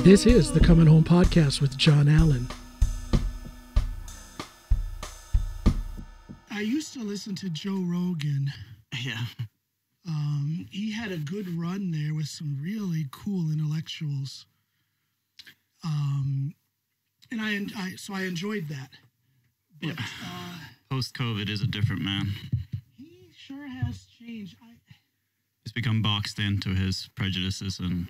This is the Coming Home Podcast with John Allen. I used to listen to Joe Rogan. Yeah. He had a good run there with some really cool intellectuals. And I enjoyed that. But, yeah. Post-COVID is a different man. He sure has changed. He's become boxed into his prejudices, and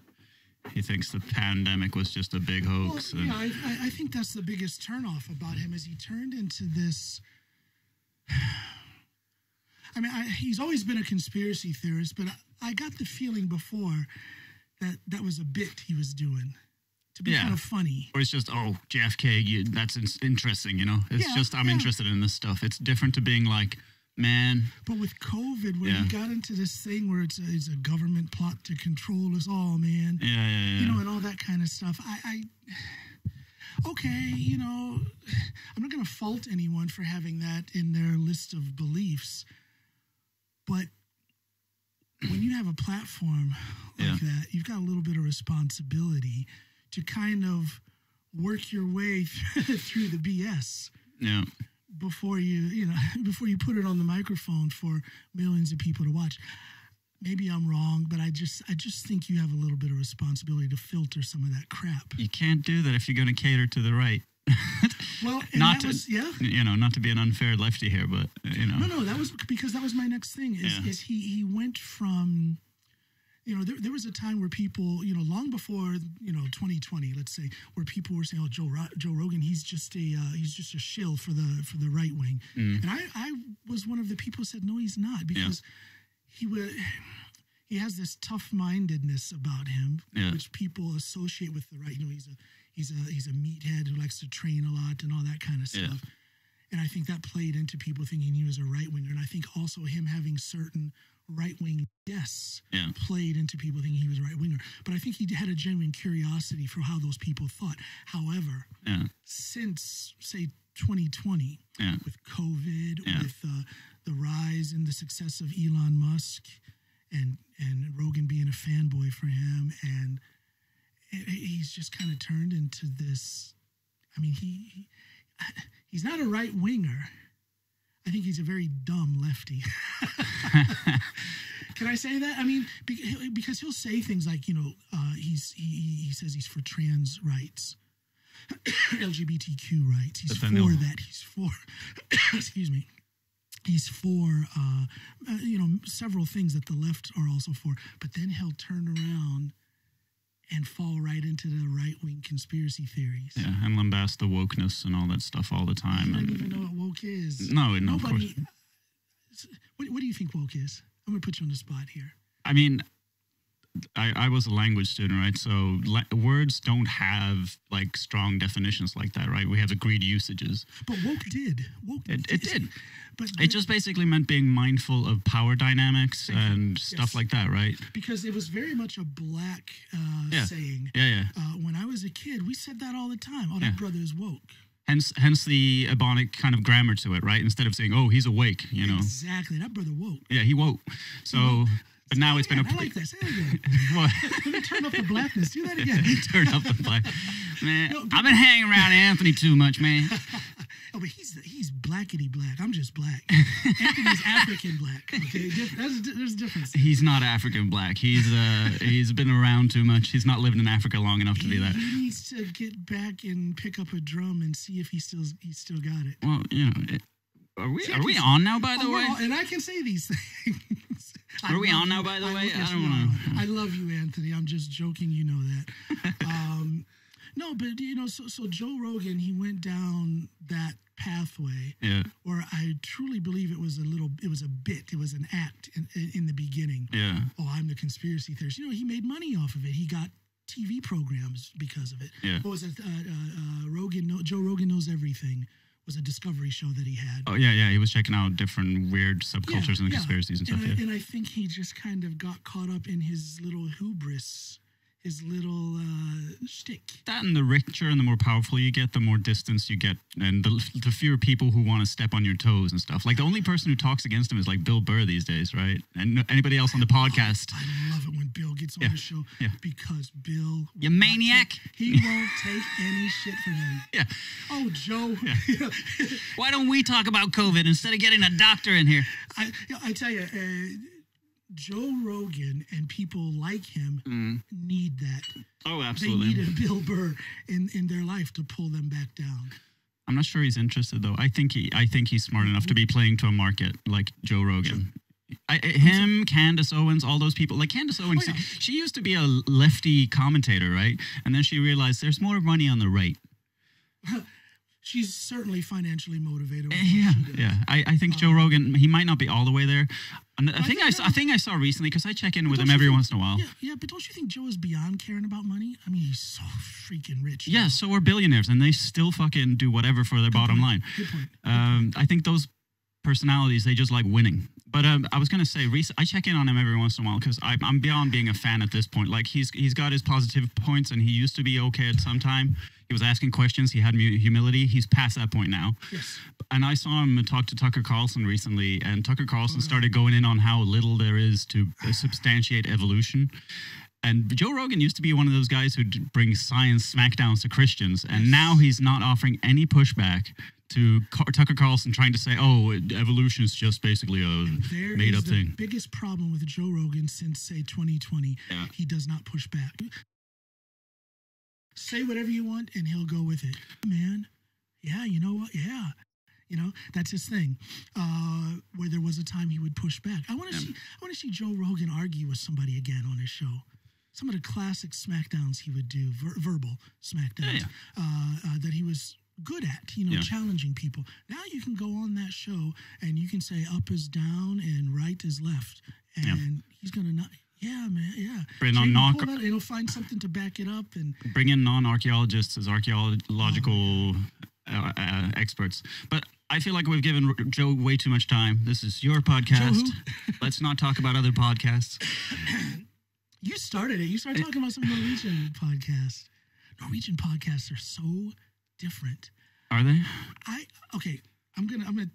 he thinks the pandemic was just a big hoax. Well, yeah, I think that's the biggest turnoff about him, is he turned into this... I mean, he's always been a conspiracy theorist, but I got the feeling before that was a bit he was doing to be kind of funny. Or it's just, JFK, that's interesting, you know? It's just, I'm interested in this stuff. It's different to being like, man. But with COVID, when he got into this thing where it's a government plot to control us all, man. Yeah. You know, and all that kind of stuff. Okay, you know, I'm not going to fault anyone for having that in their list of beliefs. But when you have a platform like that, you've got a little bit of responsibility to kind of work your way through the BS. Yeah. Before you put it on the microphone for millions of people to watch. Maybe I'm wrong, but I just think you have a little bit of responsibility to filter some of that crap. You can't do that if you're going to cater to the right. Well, not to be an unfair lefty here, but you know. No, that was because that was my next thing. Is he went from, you know, there was a time where people, you know, long before 2020, let's say, where people were saying, "Oh, Joe Rogan, he's just a shill for the right wing," and I was one of the people who said, "No, he's not," because he has this tough-mindedness about him, which people associate with the right. You know, he's a meathead who likes to train a lot and all that kind of stuff. Yeah. And I think that played into people thinking he was a right-winger. And I think also him having certain right-wing guests played into people thinking he was a right-winger. But I think he had a genuine curiosity for how those people thought. However, since, say, 2020, with COVID, with the rise and the success of Elon Musk and Rogan being a fanboy for him, and he's just kind of turned into this. I mean, he's not a right winger. I think he's a very dumb lefty. Can I say that? I mean, because he'll say things like, you know, he says he's for trans rights, LGBTQ rights. He's for that. He's for, excuse me. He's for, several things that the left are also for. But then he'll turn around and fall right into the right-wing conspiracy theories. Yeah, and lambast the wokeness and all that stuff all the time. I don't even know what woke is. No, of course. What do you think woke is? I'm going to put you on the spot here. I mean, I was a language student, right? So words don't have, like, strong definitions like that, right? We have agreed usages. But woke did. It did. But it just basically meant being mindful of power dynamics and stuff like that, right? Because it was very much a black saying. Yeah. When I was a kid, we said that all the time. Oh, that brother is woke. Hence the Ebonic kind of grammar to it, right? Instead of saying, "Oh, he's awake," you know. Exactly, that brother woke. Yeah, he woke. So, but now it's been a. I like that. Say it again. Let me turn up the blackness. Do that again. Turn up the black. Man, I've been hanging around Anthony too much, man. Oh, but he's blackety black. I'm just black. Anthony's African black. Okay, there's a difference. He's not African black. He's been around too much. He's not lived in Africa long enough to be that. He needs to get back and pick up a drum and see if he's still got it. Well, you know, are we on now? By the way, and I can say these things. Are we on now? By the way, I don't know. I love you, Anthony. I'm just joking. You know that. No, but you know, so Joe Rogan, he went down that pathway where I truly believe it was a bit, it was an act in the beginning. Yeah. Oh, I'm the conspiracy theorist. You know, he made money off of it. He got TV programs because of it. Yeah. What was it? Joe Rogan Knows Everything was a discovery show that he had. Oh, yeah. He was checking out different weird subcultures and conspiracies and stuff. And I think he just kind of got caught up in his little hubris, his little shtick. That, and the richer and the more powerful you get, the more distance you get, and the fewer people who want to step on your toes and stuff. Like, the only person who talks against him is, like, Bill Burr these days, right? And anybody else on the podcast. I love it when Bill gets on the show because Bill... You maniac! He won't take any shit from him. Yeah. Oh, Joe. Yeah. Why don't we talk about COVID instead of getting a doctor in here? I tell you, Joe Rogan and people like him need that. Oh, absolutely. They need a Bill Burr in their life to pull them back down. I'm not sure he's interested, though. I think he's smart enough to be playing to a market like Joe Rogan. Him, Candace Owens, all those people. Like Candace Owens, she used to be a lefty commentator, right? And then she realized there's more money on the right. She's certainly financially motivated. Yeah. I think Joe Rogan, he might not be all the way there. And I think I saw recently, because I check in with him every once in a while. Yeah, but don't you think Joe is beyond caring about money? I mean, he's so freaking rich. Yeah, so are billionaires, and they still fucking do whatever for their bottom line. Good point. I think those personalities, they just like winning. But I was going to say, I check in on him every once in a while because I'm beyond being a fan at this point. Like, he's got his positive points, and he used to be okay at some time. He was asking questions. He had humility. He's past that point now. Yes. And I saw him talk to Tucker Carlson recently, and Tucker Carlson started going in on how little there is to substantiate evolution. And Joe Rogan used to be one of those guys who brings science smackdowns to Christians, and now he's not offering any pushback to Tucker Carlson trying to say, oh, evolution is just basically a made-up thing. The biggest problem with Joe Rogan since, say, 2020, he does not push back. Say whatever you want, and he'll go with it. Man, yeah, you know what? Yeah. You know, that's his thing. Where there was a time he would push back. I want to see Joe Rogan argue with somebody again on his show. Some of the classic smackdowns he would do, verbal smackdowns, that he was good at, challenging people. Now you can go on that show and you can say up is down and right is left. And he's going to not... Yeah, man, yeah. And he'll find something to back it up. And bring in non-archaeologists as archaeological experts. But I feel like we've given Joe way too much time. This is your podcast. Let's not talk about other podcasts. You started it. You started talking about some Norwegian podcasts. Norwegian podcasts are so different. Are they? I'm gonna.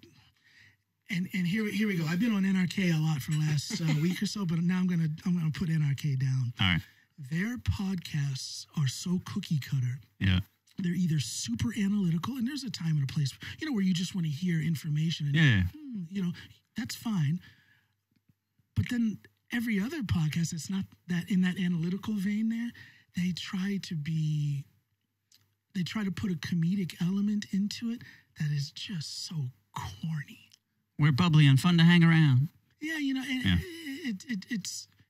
And here we go. I've been on NRK a lot for the last week or so, but now I'm gonna put NRK down. All right. Their podcasts are so cookie cutter. Yeah. They're either super analytical, and there's a time and a place, where you just want to hear information. And, that's fine. But then every other podcast that's not that in that analytical vein there, they try to put a comedic element into it that is just so corny. We're bubbly and fun to hang around. Yeah,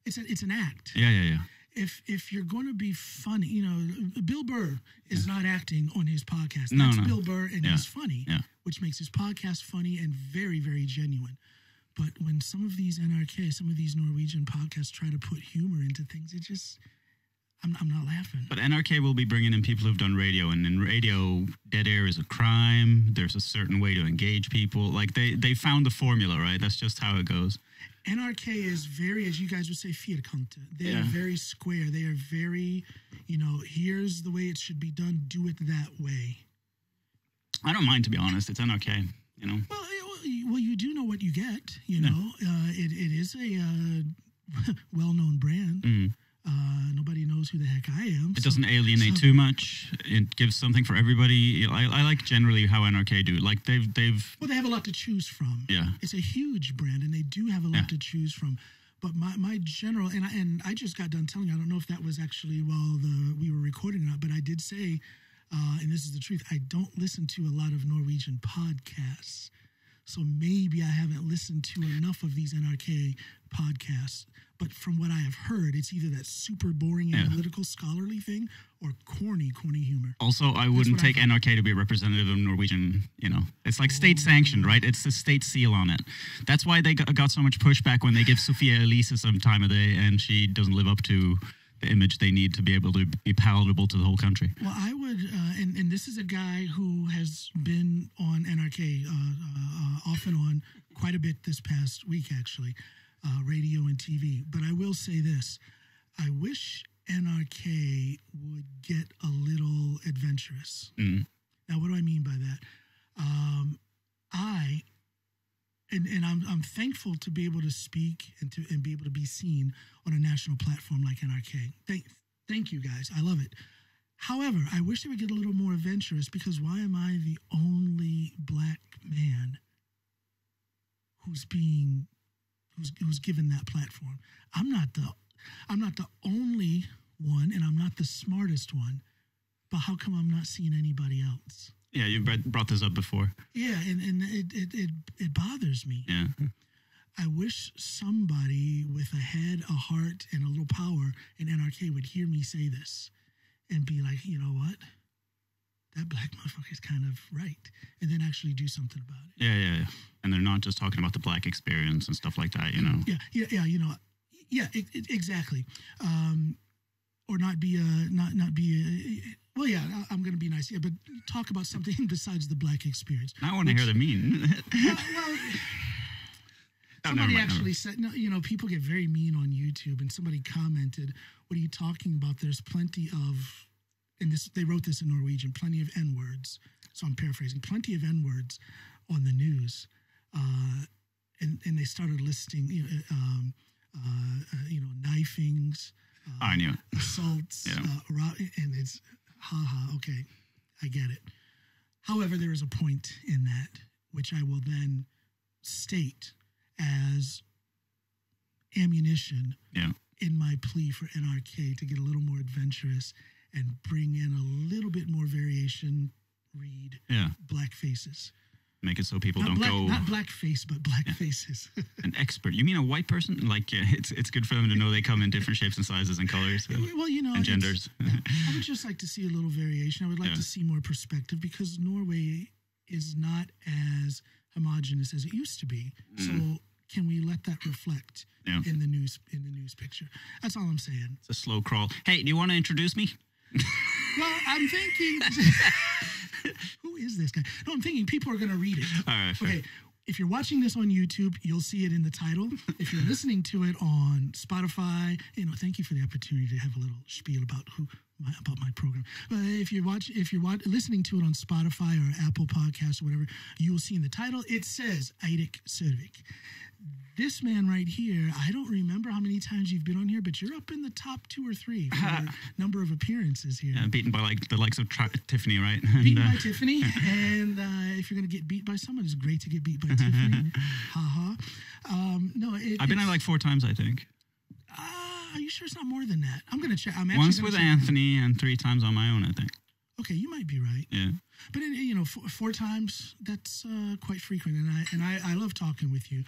it's an act. Yeah. If you're going to be funny, Bill Burr is not acting on his podcast. No. That's Bill Burr, and he's funny, which makes his podcast funny and very, very genuine. But when some of these Norwegian podcasts try to put humor into things, it just... I'm not laughing. But NRK will be bringing in people who've done radio, and in radio, dead air is a crime. There's a certain way to engage people. Like, they found the formula, right? That's just how it goes. NRK is very, as you guys would say, firkante. They are very square. They are very, here's the way it should be done. Do it that way. I don't mind, to be honest. It's NRK, Well, you do know what you get, It is a well-known brand. Mm. Nobody knows who the heck I am. It doesn't alienate too much. It gives something for everybody. I like generally how NRK do. Like they have a lot to choose from. Yeah, it's a huge brand, and they do have a lot to choose from. But my general, and I just got done telling you, I don't know if that was actually while we were recording or not, but I did say, and this is the truth, I don't listen to a lot of Norwegian podcasts. So maybe I haven't listened to enough of these NRK podcasts. But from what I have heard, it's either that super boring analytical scholarly thing or corny humor. Also, I wouldn't take NRK to be a representative of Norwegian, It's like state sanctioned, right? It's the state seal on it. That's why they got so much pushback when they give Sophia Elise some time of day and she doesn't live up to the image they need to be able to be palatable to the whole country. Well, I would, and this is a guy who has been on NRK off and on quite a bit this past week, actually. Radio and TV. But I will say this. I wish NRK would get a little adventurous. Mm. Now, what do I mean by that? I and I'm thankful to be able to speak and be able to be seen on a national platform like NRK. Thank you guys. I love it. However, I wish they would get a little more adventurous, because why am I the only black man who's given that platform? I'm not the only one, and I'm not the smartest one, but how come I'm not seeing anybody else? Yeah, you brought this up before. Yeah, and it bothers me. Yeah. I wish somebody with a head, a heart, and a little power in NRK would hear me say this and be like, you know what? That black motherfucker is kind of right. And then actually do something about it. Yeah. And they're not just talking about the black experience and stuff like that, you know? Yeah, you know. Yeah, exactly. Or not be well, yeah, I'm going to be nice. Yeah, but talk about something besides the black experience. I want to hear the mean. Somebody actually said, no, you know, people get very mean on YouTube, and somebody commented, what are you talking about? There's plenty of, and they wrote this in Norwegian, plenty of N-words. So I'm paraphrasing, plenty of N-words on the news. And they started listing, knifings, I knew it. assaults, and it's, okay, I get it. However, there is a point in that, which I will then state as ammunition in my plea for NRK to get a little more adventurous and bring in a little bit more variation, read black faces. Make it so people don't go... Not black face, but black faces. An expert. You mean a white person? Like, it's good for them to know they come in different shapes and sizes and colors. Well, you know... And genders. I would just like to see a little variation. I would like to see more perspective, because Norway is not as homogenous as it used to be. So can we let that reflect in the news picture? That's all I'm saying. It's a slow crawl. Hey, do you want to introduce me? Well, I'm thinking... Who is this guy? No, I'm thinking people are going to read it. All right. Fair. Okay. If you're watching this on YouTube, you'll see it in the title. If you're listening to it on Spotify, thank you for the opportunity to have a little spiel about my program. But if you're listening to it on Spotify or Apple Podcasts or whatever, you will see in the title, it says Eirik Sørvik. This man right here, I don't remember how many times you've been on here, but you're up in the top 2 or 3 for number of appearances here. Yeah, beaten by the likes of Tiffany, right? Beaten by Tiffany, and if you're going to get beat by someone, it's great to get beat by Tiffany. No, I've been on 4 times, I think. Are you sure it's not more than that? I'm going to check. Once with Anthony and 3 times on my own, I think. Okay, you might be right. Yeah. But 4 times, that's quite frequent, and I love talking with you.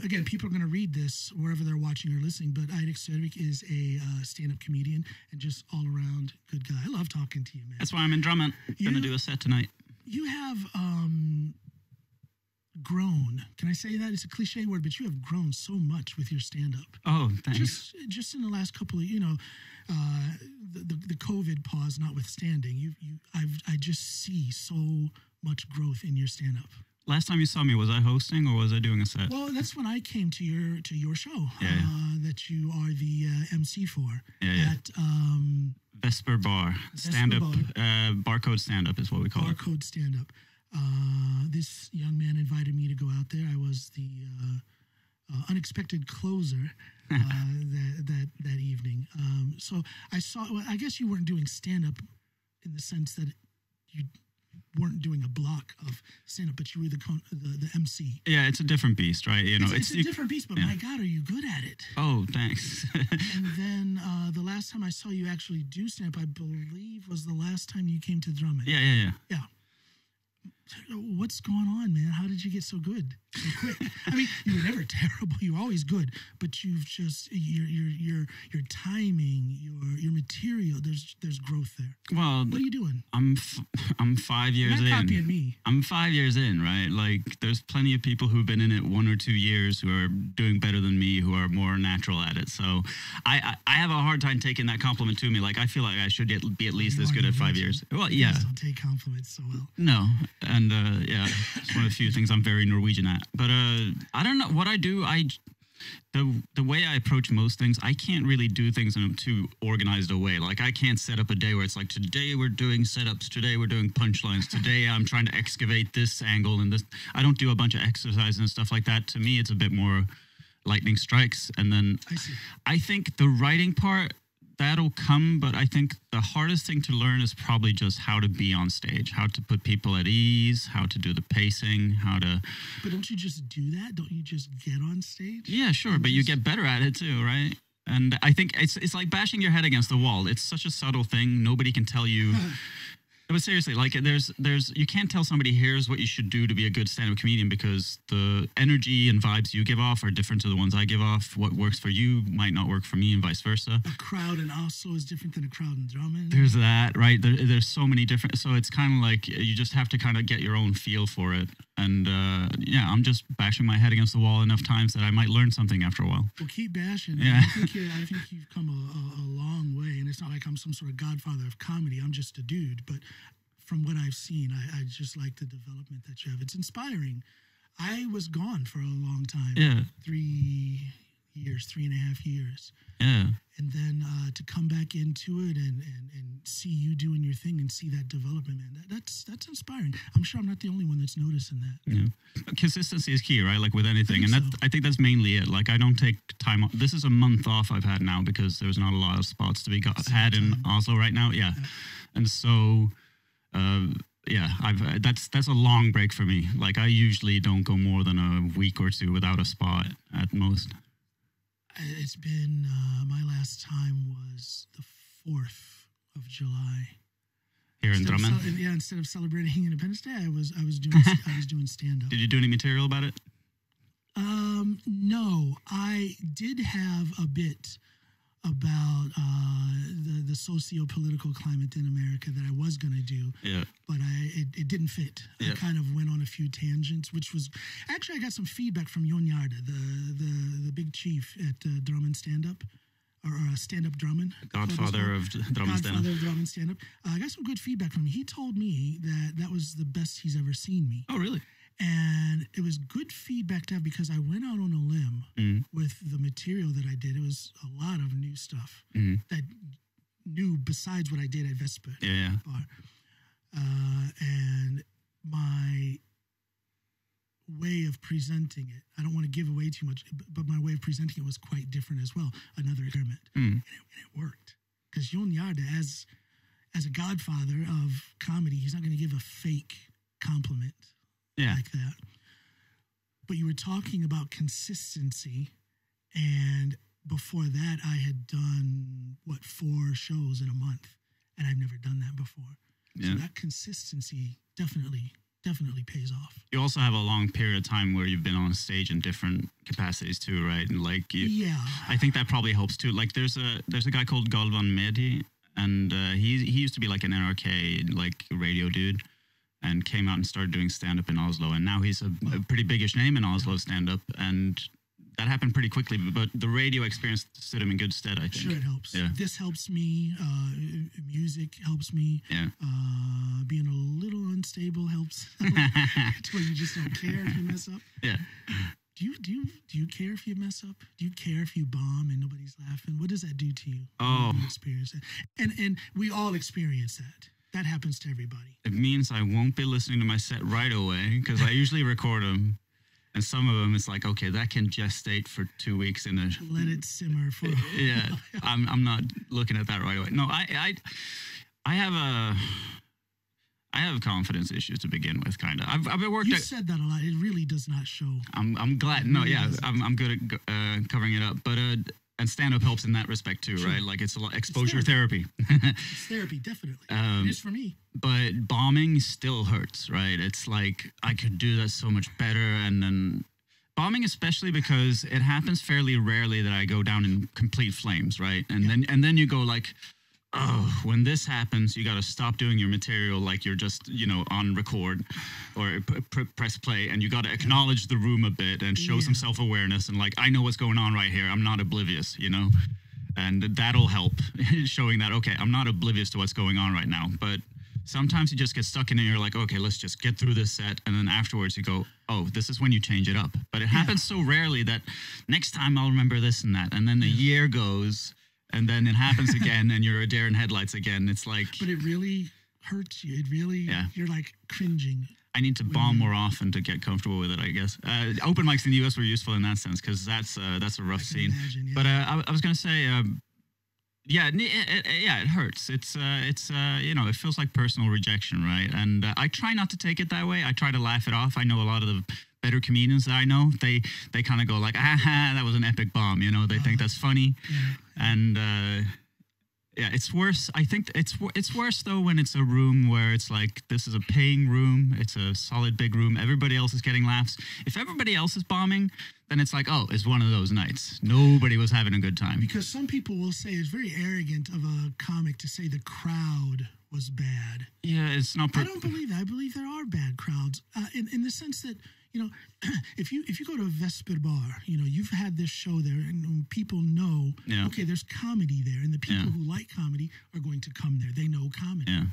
Again, people are going to read this wherever they're watching or listening, but Eirik Sørvik is a stand-up comedian and just all-around good guy. I love talking to you, man. That's why I'm in Drummond. Going to do a set tonight. You have grown. Can I say that? It's a cliche word, but you have grown so much with your stand-up. Oh, thanks. Just in the last couple of, the COVID pause notwithstanding, I just see so much growth in your stand-up. Last time you saw me, was I hosting or was I doing a set? Well, that's when I came to your show that you are the MC for at Vesper Bar. Stand-up, barcode stand-up is what we call it. Barcode stand-up. This young man invited me to go out there. I was the unexpected closer that evening. So I saw. Well, I guess you weren't doing stand-up in the sense that you weren't doing a block of stand-up, but you were the MC. Yeah, it's a different beast, right? It's a different beast, but my God, are you good at it? Oh, thanks. And then the last time I saw you actually do stand-up, I believe, was the last time you came to Drummond. Yeah. What's going on, man? How did you get so good so quick? I mean, you were never terrible. You were always good, but you've just your timing, your material. There's growth there. Well, what are you doing? I'm 5 years in. You're not copying me. I'm 5 years in, right? Like, there's plenty of people who've been in it 1 or 2 years who are doing better than me, who are more natural at it. So I have a hard time taking that compliment to me. Like, I feel like I should be at least this good at 5 years. Well, yeah. I don't take compliments so well. No. And, it's one of the few things I'm very Norwegian at. But I don't know what I do. the way I approach most things, I can't really do things in a too organized a way. Like I can't set up a day where it's like, today we're doing setups, today we're doing punchlines, today I'm trying to excavate this angle and this. I don't do a bunch of exercise and stuff like that. To me, it's a bit more lightning strikes. And then I think the writing part, that'll come, but I think the hardest thing to learn is probably just how to be on stage, how to put people at ease, how to do the pacing, how to... But don't you just do that? Don't you just get on stage? Yeah, sure, but you get better at it too, right? And I think it's like bashing your head against the wall. It's such a subtle thing. Nobody can tell you... But seriously, like there's you can't tell somebody here's what you should do to be a good stand-up comedian, because the energy and vibes you give off are different to the ones I give off. What works for you might not work for me, and vice versa. A crowd in Oslo is different than a crowd in Drummond. There's that, right? There's so many different. So it's kind of like you just have to kind of get your own feel for it. And yeah, I'm just bashing my head against the wall enough times that I might learn something after a while. Well, keep bashing. Yeah. I think you've come a long way, and it's not like I'm some sort of godfather of comedy. I'm just a dude, but from what I've seen, I just like the development that you have. It's inspiring. I was gone for a long time. Yeah. 3.5 years. Yeah. And then to come back into it and see you doing your thing and see that development, man, that's inspiring. I'm sure I'm not the only one that's noticing that. Yeah. Consistency is key, right? Like with anything. I think that's mainly it. Like I don't take time off. This is a month off I've had now because there's not a lot of spots to be had in Oslo right now. Yeah. And so... yeah, that's a long break for me. Like I usually don't go more than a week or two without a spot at most. It's been my last time was the 4th of July. Here in Drammen? Yeah, instead of celebrating Independence Day, I was doing stand up. Did you do any material about it? No, I did have a bit about the socio-political climate in America that I was going to do, but it didn't fit. I kind of went on a few tangents, which was actually I got some feedback from Jon Jarde, the big chief at Drammen Stand Up, or Stand Up Drammen, Godfather of Drammen Stand Up. I got some good feedback from him. He told me that was the best he's ever seen me. Oh, really? And it was good feedback to have because I went out on a limb with the material that I did. It was a lot of new stuff that new besides what I did at Vespa Bar. And my way of presenting it, I don't want to give away too much, but my way of presenting it was quite different as well. Another experiment. And it worked. Because Jon Jarde, as a godfather of comedy, he's not going to give a fake compliment. Like that. But you were talking about consistency, and before that I had done 4 shows in a month, and I've never done that before. So that consistency definitely pays off. You also have a long period of time where you've been on stage in different capacities too, right? And like I think that probably helps too. Like there's a guy called Galvan Mehdi, and he used to be like an NRK like radio dude, and came out and started doing stand-up in Oslo. And now he's a pretty biggish name in Oslo stand-up. And that happened pretty quickly. But the radio experience stood him in good stead, I think. Sure, it helps. Yeah. This helps me. Music helps me. Yeah. Being a little unstable helps. To where you just don't care if you mess up. Yeah. Do you care if you mess up? Do you care if you bomb and nobody's laughing? What does that do to you? Oh. You experience it? And we all experience that. That happens to everybody. It means I won't be listening to my set right away because I usually record them. And some of them, it's like, okay, that can gestate for 2 weeks in a... Let it simmer for... Yeah, I'm not looking at that right away. No, I have confidence issues to begin with, kind of. I've been working... You said that a lot. It really does not show. I'm glad. No, yeah, I'm good at covering it up. But... and stand-up helps in that respect too, right? Like it's a lot exposure therapy. It's therapy, definitely. It is for me. But bombing still hurts, right? It's like I could do that so much better, and then bombing, especially because it happens fairly rarely that I go down in complete flames, right? And then you go like, oh, when this happens, you got to stop doing your material like you're just, on record or press play, and you got to acknowledge the room a bit and show some self-awareness and like, I know what's going on right here. I'm not oblivious, and that'll help showing that, okay, I'm not oblivious to what's going on right now. But Sometimes you just get stuck in it and you're like, okay, let's just get through this set. And then afterwards you go, oh, this is when you change it up. But it happens so rarely that next time I'll remember this and that. And then a year goes and then it happens again and you're a deer in headlights again. It's like... But it really hurts you. It really, you're like cringing. I need to bomb more often to get comfortable with it, I guess. Open mics in the US were useful in that sense because that's a rough scene. Imagine, But I was going to say... it hurts. It's it feels like personal rejection, right? And I try not to take it that way. I try to laugh it off. I know a lot of the better comedians that I know, they kind of go like, that was an epic bomb, they think that's funny. And it's worse. I think it's worse though when it's a room where it's like, this is a paying room, it's a solid big room, everybody else is getting laughs. If everybody else is bombing, then it's like, oh, it's one of those nights. Nobody was having a good time. Because some people will say it's very arrogant of a comic to say the crowd was bad. Yeah, it's not... I don't believe that. I believe there are bad crowds in the sense that, if you go to a Vesper bar, you've had this show there and people know, okay, there's comedy there. And the people who like comedy are going to come there. They know comedy. Yeah.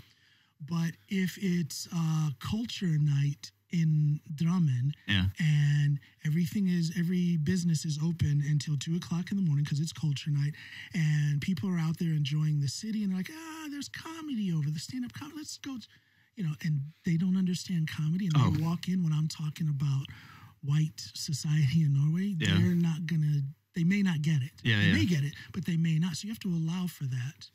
But if it's a culture night in Drammen and every business is open until 2:00 in the morning because it's culture night and people are out there enjoying the city and they're like, there's comedy over the stand-up comedy, let's go, and they don't understand comedy and they walk in when I'm talking about white society in Norway, they're not gonna, they may not get it. They may get it, but they may not. So you have to allow for that.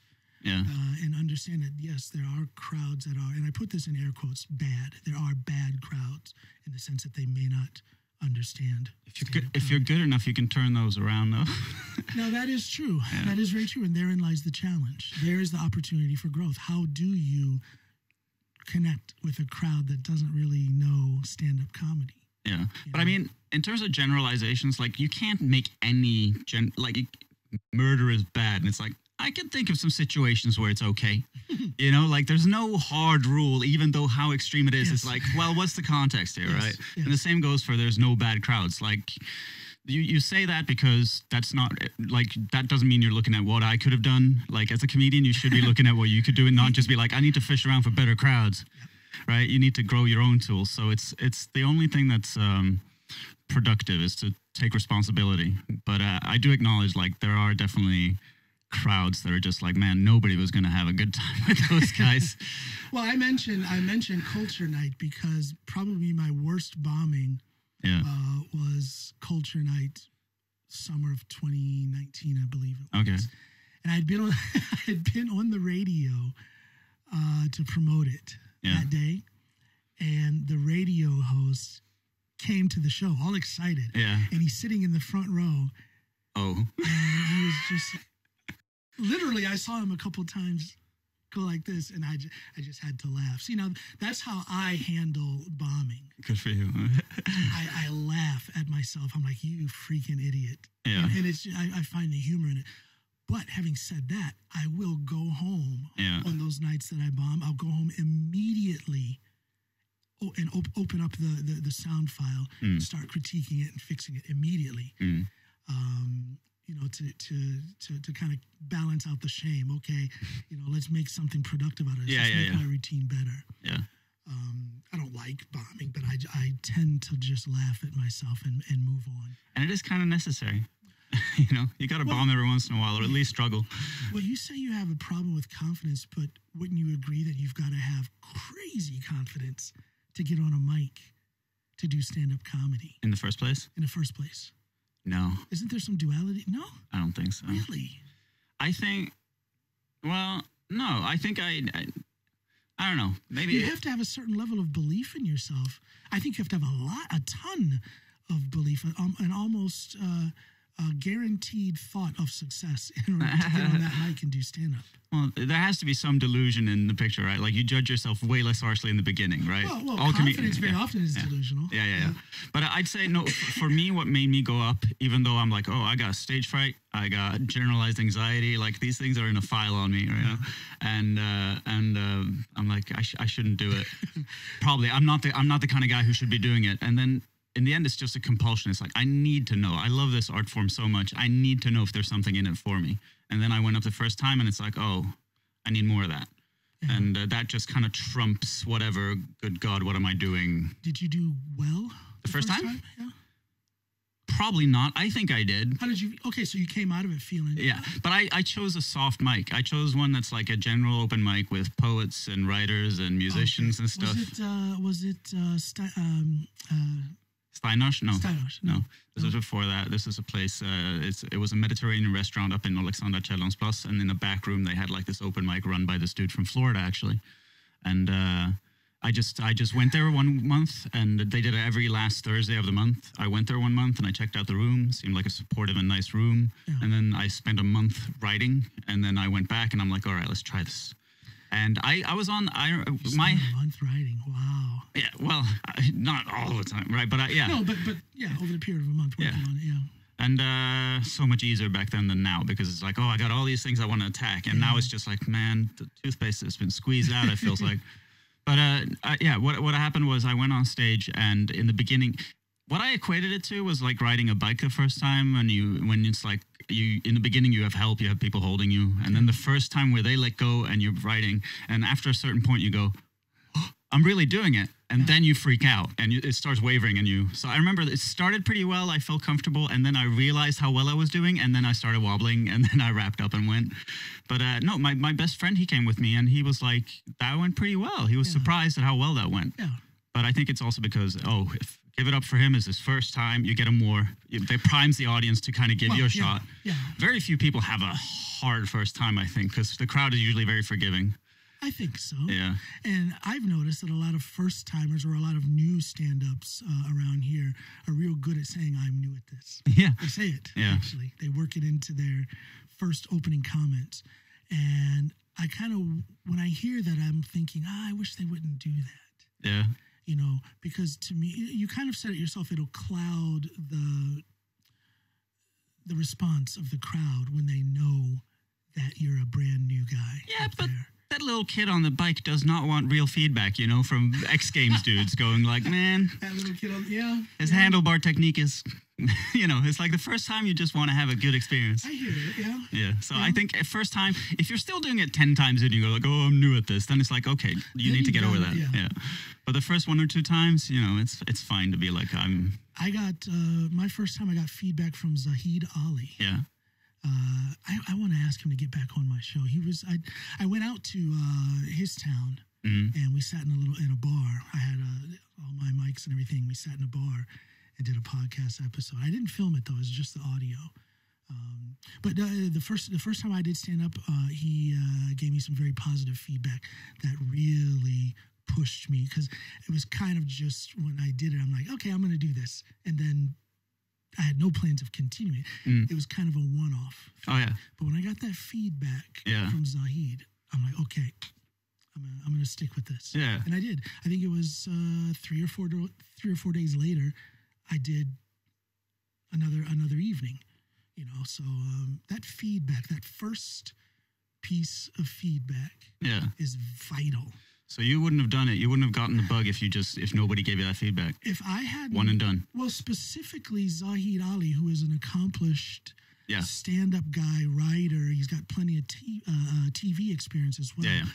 And understand that, yes, there are crowds that are, and I put this in air quotes, bad. There are bad crowds in the sense that they may not understand. If you're good enough, you can turn those around, though. No, that is true. That is very true, and therein lies the challenge. There is the opportunity for growth. How do you connect with a crowd that doesn't really know stand-up comedy? Yeah, but I mean, in terms of generalizations, like, you can't make any, murder is bad, and it's like, I can think of some situations where it's okay. Like there's no hard rule, even though how extreme it is. It's like, well, what's the context here, right? And the same goes for there's no bad crowds. Like you say that because that's not like, that doesn't mean you're looking at what I could have done. Like as a comedian, you should be looking at what you could do and not just be like, I need to fish around for better crowds, right? You need to grow your own tools. So it's the only thing that's productive is to take responsibility. But I do acknowledge like there are definitely crowds that are just like, man, nobody was going to have a good time with those guys. Well, I mentioned Culture Night because probably my worst bombing was Culture Night, summer of 2019, I believe it was. Okay. And I'd been on the radio to promote it that day, and the radio host came to the show all excited. Yeah. And he's sitting in the front row. Oh. And he was just... Literally, I saw him a couple times go like this, and I just had to laugh. So, that's how I handle bombing. Good for you. I laugh at myself. I'm like, you freaking idiot. Yeah. And it's I find the humor in it. But having said that, I will go home on those nights that I bomb. I'll go home immediately and open up the sound file and start critiquing it and fixing it immediately. To kind of balance out the shame. Okay, let's make something productive out of this. Let's make my routine better. Yeah. I don't like bombing, but I tend to just laugh at myself and move on. And it is kind of necessary. You got to bomb every once in a while, or at least struggle. Well, you say you have a problem with confidence, but wouldn't you agree that you've got to have crazy confidence to get on a mic to do stand-up comedy? In the first place? In the first place. No. Isn't there some duality? No? I don't think so. Really? I think, well, no. I think I don't know. Maybe you have to have a certain level of belief in yourself. I think you have to have a ton of belief, an almost guaranteed thought of success in order to get on that mic and do stand-up. Well, there has to be some delusion in the picture, right? Like you judge yourself way less harshly in the beginning, right? Well, confidence very often is delusional. Yeah. But I'd say, no, for me, what made me go up, even though I'm like, I got stage fright, I got generalized anxiety, like these things are in a file on me, right? And I'm like, I shouldn't do it. Probably, I'm not the kind of guy who should be doing it. And then in the end, it's just a compulsion. It's like, I need to know. I love this art form so much. I need to know if there's something in it for me. And then I went up the first time and it's like, I need more of that. And that just kind of trumps whatever, good God, what am I doing? Did you do well the first time? Yeah. Probably not. I think I did. How did you? Okay, so you came out of it feeling. Yeah, but I chose a soft mic. I chose one that's like a general open mic with poets and writers and musicians and stuff. Was it Steinosh? No. Steinosh? No. This was before that. This is a place. It was a Mediterranean restaurant up in Alexander Kiellandsplass, and in the back room they had like this open mic run by this dude from Florida actually, and. I just went there 1 month, and they did it every last Thursday of the month. I went there 1 month, and I checked out the room. Seemed like a supportive and nice room. Yeah. And then I spent a month writing, and then I went back, and I'm like, all right, let's try this. And I was on a month writing. Wow. Yeah. Well, not all the time, right? But yeah. No, but yeah, over the period of a month working on it. Yeah. And so much easier back then than now, because it's like, oh, I got all these things I want to attack, and now it's just like, man, the toothpaste has been squeezed out. It feels like. But yeah, what happened was I went on stage, and in the beginning, what I equated it to was like riding a bike the first time. When it's like in the beginning you have help, you have people holding you, and then the first time where they let go and you're riding, and after a certain point you go, oh, I'm really doing it, and then you freak out and it starts wavering, and you. So I remember it started pretty well. I felt comfortable, and then I realized how well I was doing, and then I started wobbling, and then I wrapped up and went. But no, my best friend, he came with me, and he was like, that went pretty well. He was surprised at how well that went. Yeah. But I think it's also because, Give It Up for him is his first time. You get him more. They primes the audience to kind of give you a shot. Yeah. Very few people have a hard first time, I think, because the crowd is usually very forgiving. I think so. Yeah. And I've noticed that a lot of first timers or a lot of new stand-ups around here are real good at saying, I'm new at this. Yeah. They say it, actually. They work it into their first opening comments. And I kind of, when I hear that, I'm thinking, I wish they wouldn't do that. Yeah. You know, because to me, you kind of said it yourself, it'll cloud the response of the crowd when they know that you're a brand new guy. Yeah, but that little kid on the bike does not want real feedback, from X Games dudes going like, man, that little kid his handlebar technique is, it's like the first time you just want to have a good experience. I hear it, Yeah, so I think at first time, if you're still doing it 10 times and you go like, oh, I'm new at this, then it's like, okay, you need to get over that. Yeah. But the first 1 or 2 times, it's fine to be like, I got, my first time I got feedback from Zahid Ali. Yeah. I want to ask him to get back on my show. I went out to his town, and we sat in a bar. I had all my mics and everything. We sat in a bar and did a podcast episode. I didn't film it though; it was just the audio. But the first time I did stand up, he gave me some very positive feedback that really pushed me, because it was kind of just when I did it, I'm like, okay, I'm going to do this, and then I had no plans of continuing. It was kind of a one-off. Oh yeah. But when I got that feedback from Zahid, I'm like, okay, I'm gonna stick with this. Yeah. And I did. I think it was 3 or 4 days later, I did another evening. So that feedback, that first piece of feedback, is vital. So you wouldn't have done it. You wouldn't have gotten the bug if nobody gave you that feedback. If I had one and done. Well, specifically Zahid Ali, who is an accomplished stand-up guy, writer. He's got plenty of TV experience as well. Yeah.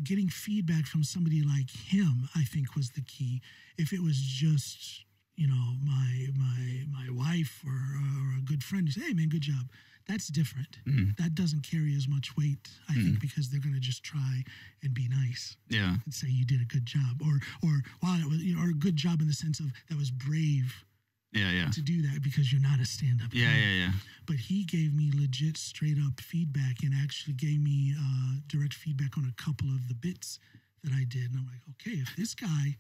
Getting feedback from somebody like him, I think, was the key. If it was just my wife or a good friend who said, "Hey man, good job," that's different. That doesn't carry as much weight, I think, because they're going to just try and be nice. Yeah. And say you did a good job, or wow, that was, or a good job in the sense of that was brave. Yeah. To do that because you're not a stand-up. Yeah. But he gave me legit, straight-up feedback, and actually gave me direct feedback on a couple of the bits that I did. And I'm like, okay, if this guy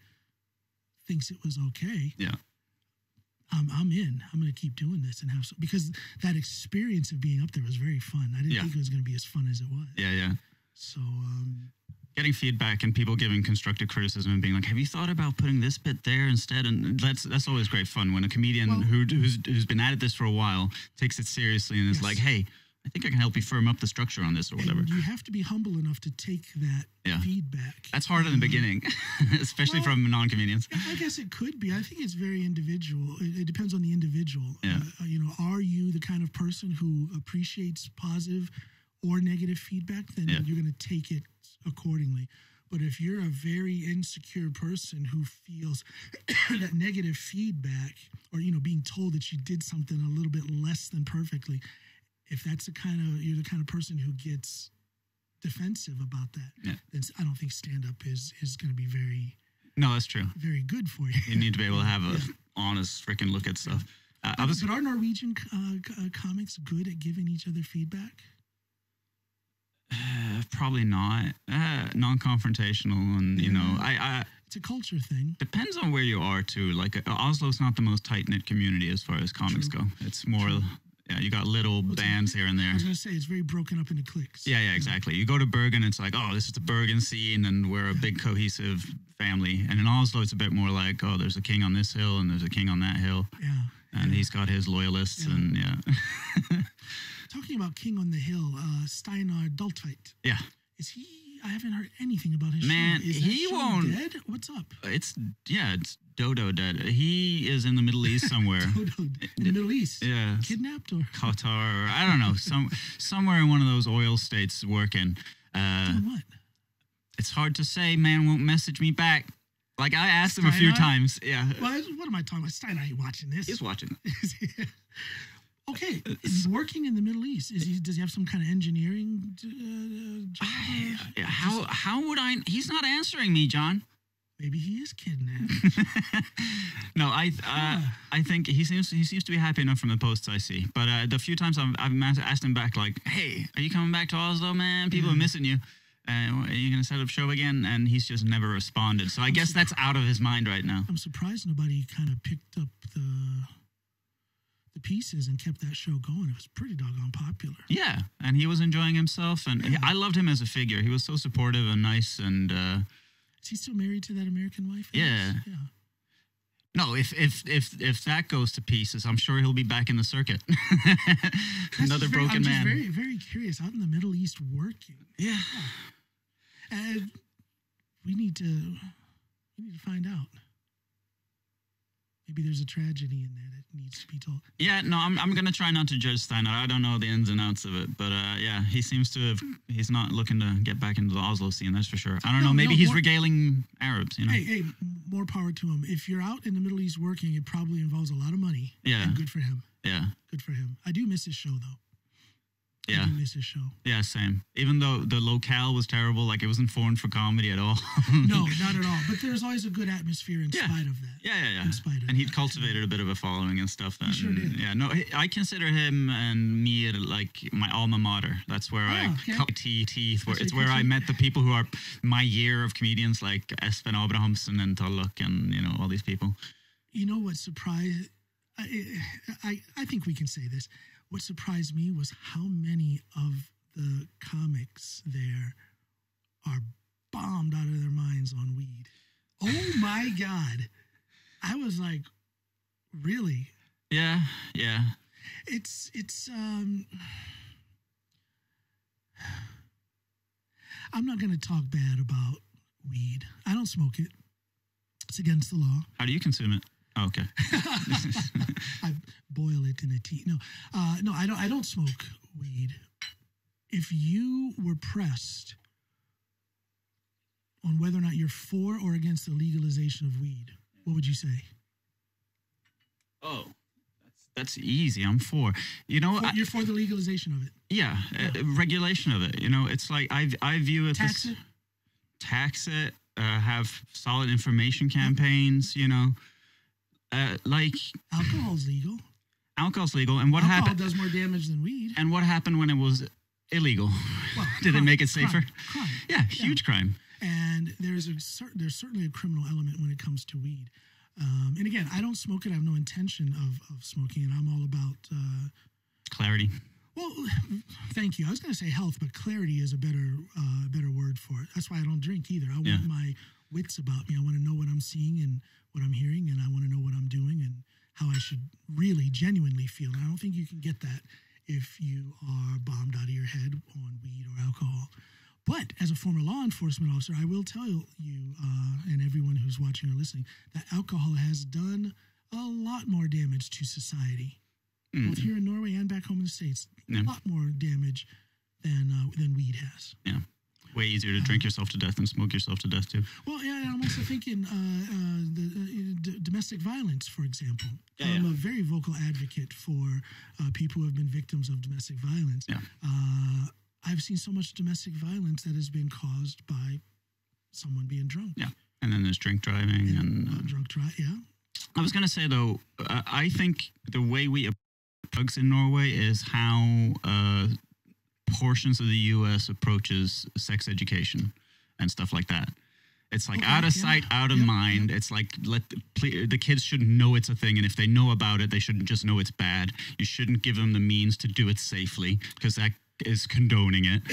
thinks it was okay, I'm in. I'm going to keep doing this and have some, because that experience of being up there was very fun. I didn't think it was going to be as fun as it was. Yeah. So getting feedback and people giving constructive criticism and being like, have you thought about putting this bit there instead? And that's always great fun when a comedian who's been at this for a while takes it seriously and is like, hey, I think I can help you firm up the structure on this or whatever. And you have to be humble enough to take that feedback. That's hard in the beginning, especially from non-comedians. I guess it could be. I think it's very individual. It depends on the individual. Yeah. Are you the kind of person who appreciates positive or negative feedback? Then you're going to take it accordingly. But if you're a very insecure person who feels that negative feedback, or being told that you did something a little bit less than perfectly, if that's you're the kind of person who gets defensive about that, then I don't think stand-up is going to be very. No, that's true. Very good for you. You need to be able to have a honest freaking look at stuff. But are Norwegian comics good at giving each other feedback? Probably not. Non-confrontational, and it's a culture thing. Depends on where you are too. Like Oslo's not the most tight-knit community as far as comics go. It's more. Yeah, you got little bands here and there. I was going to say, it's very broken up into cliques. Yeah, exactly. You go to Bergen, it's like, oh, this is the Bergen scene, and we're a big cohesive family. And in Oslo, it's a bit more like, oh, there's a king on this hill, and there's a king on that hill. Yeah. And he's got his loyalists, and Talking about King on the Hill, Steinar Daltveit. Yeah. Is he... I haven't heard anything about his show. Is he won't... dead? What's up? It's Dodo dead. He is in the Middle East somewhere. Dodo in the Middle East? Yeah. Kidnapped or? Qatar, or I don't know. Somewhere in one of those oil states working. Doing what? It's hard to say. Man won't message me back. Like, I asked him a few times. Yeah. Well, what am I talking about? Steinar ain't watching this. He's watching. Okay, he's working in the Middle East. Does he have some kind of engineering job? How would I? He's not answering me, John. Maybe he is kidnapped. No, I think he seems to be happy enough from the posts I see. But the few times I've asked him back, like, "Hey, are you coming back to Oslo, man? People are missing you. Are you going to set up a show again?" And he's just never responded. So I guess that's out of his mind right now. I'm surprised nobody kind of picked up the pieces and kept that show going. It was pretty doggone popular. Yeah, and he was enjoying himself, and I loved him as a figure. He was so supportive and nice, and is he still married to that American wife? Yeah. No, if that goes to pieces, I'm sure he'll be back in the circuit. Another broken man. I'm just very, very curious. Out in the Middle East working. Yeah. And we need to find out. Maybe there's a tragedy in there that needs to be told. Yeah, no, I'm going to try not to judge Steinar. I don't know the ins and outs of it. But, he seems to have... He's not looking to get back into the Oslo scene, that's for sure. I don't know. Maybe he's regaling Arabs, Hey, more power to him. If you're out in the Middle East working, it probably involves a lot of money. Yeah. And good for him. Yeah. Good for him. I do miss his show, though. Yeah. I do miss his show. Yeah, same. Even though the locale was terrible, like it wasn't formed for comedy at all. No, not at all. But there's always a good atmosphere in spite of that. Yeah. In spite of and he'd cultivated a bit of a following and stuff. He sure did. Yeah, no, I consider him and me like my alma mater. That's where I cut my teeth. It's where I met the people who are my year of comedians, like Espen Abrahamsen and Talluk and, all these people. You know what surprised... I think we can say this. What surprised me was how many of the comics there are bombed out of their minds on weed. Oh my God. I was like, really? Yeah. It's I'm not going to talk bad about weed. I don't smoke it. It's against the law. How do you consume it? Oh, okay. I boil it in a tea. No, I don't smoke weed. If you were pressed on whether or not you're for or against the legalization of weed, what would you say? Oh, that's easy. I'm for. You're for the legalization of it. Yeah, regulation of it. It's like I view it. Tax it. Have solid information campaigns. Like alcohol's legal. Alcohol's legal, and what happened? Alcohol does more damage than weed. And what happened when it was illegal? Well, Did it make it safer? Crime. Yeah, huge crime. And there's certainly a criminal element when it comes to weed. And again, I don't smoke it. I have no intention of smoking, and I'm all about clarity. Well, thank you. I was going to say health, but clarity is a better word for it. That's why I don't drink either. I want my wits about me. I want to know what I'm seeing and what I'm hearing, and I want to know what I'm doing and how I should really genuinely feel. And I don't think you can get that if you are bombed out of your head on weed or alcohol. But as a former law enforcement officer, I will tell you and everyone who's watching or listening that alcohol has done a lot more damage to society, both here in Norway and back home in the States. A lot more damage than weed has. Yeah. way easier to drink yourself to death than smoke yourself to death too. Well, yeah, I'm also thinking domestic violence, for example. I'm a very vocal advocate for people who have been victims of domestic violence. Yeah. I've seen so much domestic violence that has been caused by someone being drunk. Yeah, and then there's drink driving and drunk drive. Yeah. I was going to say though, I think the way we approach drugs in Norway is how portions of the U.S. approaches sex education and stuff like that. It's like out of sight, out of mind. It's like the kids shouldn't know it's a thing, and if they know about it, they shouldn't just know it's bad. You shouldn't give them the means to do it safely, because that is condoning it.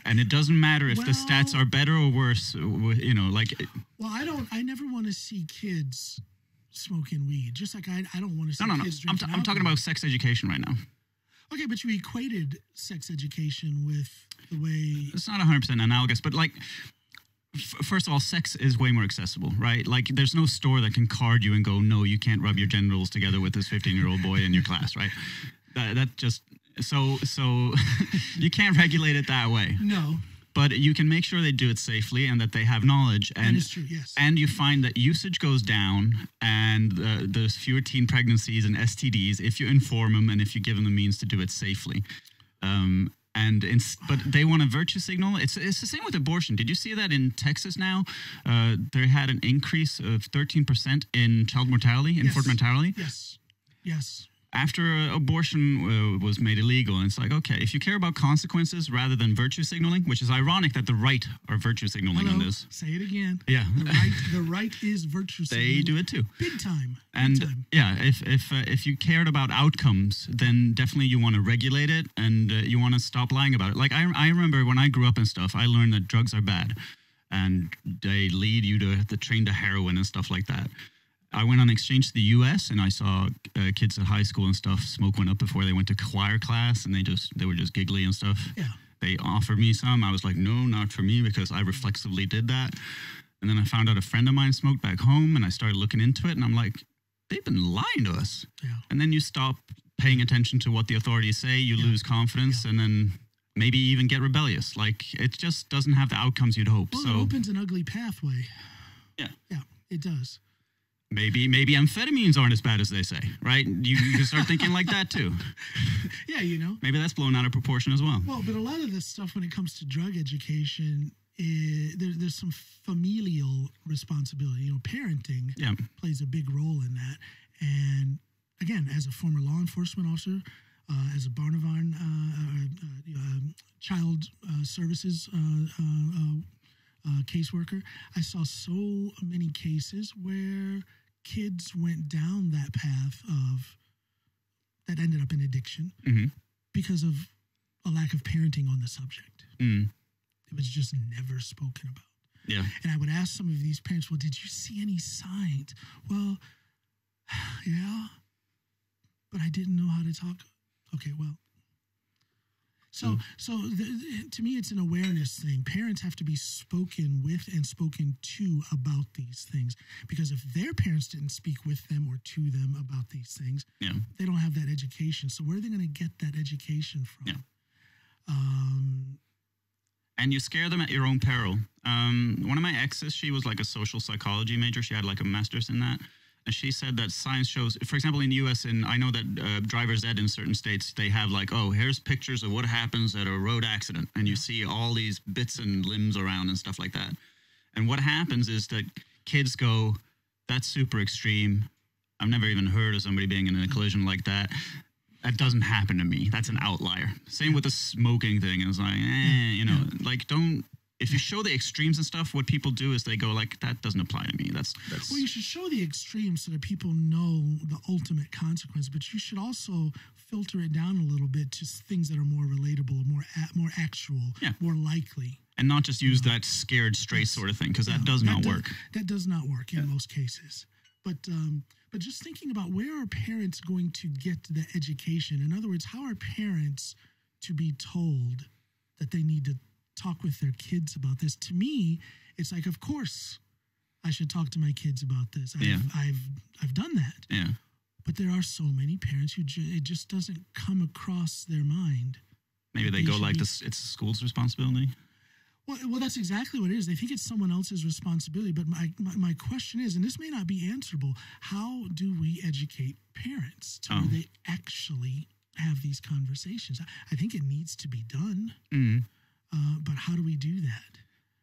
And it doesn't matter if the stats are better or worse. You know, like. Well, I never want to see kids smoking weed. Just like I don't want to see kids drinking I'm talking about sex education right now. Okay, but you equated sex education with the way... It's not 100% analogous, but like, first of all, sex is way more accessible, right? Like, there's no store that can card you and go, no, you can't rub your genitals together with this 15-year-old boy in your class, right? That just... So you can't regulate it that way. No. But you can make sure they do it safely and that they have knowledge. And, that is true, yes. And you find that usage goes down and there's fewer teen pregnancies and STDs if you inform them and if you give them the means to do it safely. But they want a virtue signal. It's the same with abortion. Did you see that in Texas now? They had an increase of 13% in child mortality, infant mortality. Yes, yes. After abortion was made illegal. And it's like, okay, if you care about consequences rather than virtue signaling, which is ironic that the right are virtue signaling on this. Say it again. Yeah. The right is virtue signaling. They do it too. Big time. Yeah, if you cared about outcomes, then definitely you want to regulate it and you want to stop lying about it. Like I remember when I grew up and stuff, I learned that drugs are bad and they lead you to the train to heroin and stuff like that. I went on exchange to the U.S. and I saw kids at high school and stuff smoke one up before they went to choir class, and they were just giggly and stuff. Yeah. They offered me some. I was like, no, not for me, because I reflexively did that. And then I found out a friend of mine smoked back home, and I started looking into it, and I'm like, they've been lying to us. Yeah. And then you stop paying attention to what the authorities say, you lose confidence, and then maybe even get rebellious. Like, it just doesn't have the outcomes you'd hope. Well, it opens an ugly pathway. Yeah. Yeah, it does. Maybe amphetamines aren't as bad as they say, right? You can start thinking like that too. Yeah, you know. Maybe that's blown out of proportion as well. Well, but a lot of this stuff when it comes to drug education, there's some familial responsibility. You know, parenting plays a big role in that. And again, as a former law enforcement officer, as a Barnevern child services caseworker, I saw so many cases where kids went down that path that ended up in addiction because of a lack of parenting on the subject. It was just never spoken about. Yeah. And I would ask some of these parents, well, did you see any signs? Well, yeah, but I didn't know how to talk. Okay, well. So to me, it's an awareness thing. Parents have to be spoken with and spoken to about these things, because if their parents didn't speak with them or to them about these things, they don't have that education. So where are they going to get that education from? Yeah. And you scare them at your own peril. One of my exes, she was like a social psychology major. She had like a master's in that. And she said that science shows, for example, in the U.S., and I know that driver's ed in certain states, they have like, oh, here's pictures of what happens at a road accident. And you see all these bits and limbs around and stuff like that. And what happens is that kids go, that's super extreme. I've never even heard of somebody being in a collision like that. That doesn't happen to me. That's an outlier. Same with the smoking thing. It's like, like don't. If you show the extremes and stuff, what people do is they go like, that doesn't apply to me. That's. Well, you should show the extremes so that people know the ultimate consequence, but you should also filter it down a little bit to things that are more relatable, more actual, more likely. And not just use that scared straight sort of thing, because that does not work. That does not work in most cases. But just thinking about, where are parents going to get the education? In other words, how are parents to be told that they need to talk with their kids about this? To me, it's like, of course I should talk to my kids about this. I've done that. Yeah. But there are so many parents who it just doesn't come across their mind. Maybe they go like this, it's the school's responsibility. Well, that's exactly what it is. They think it's someone else's responsibility. But my question is, and this may not be answerable, how do we educate parents to where they actually have these conversations? I think it needs to be done. But how do we do that?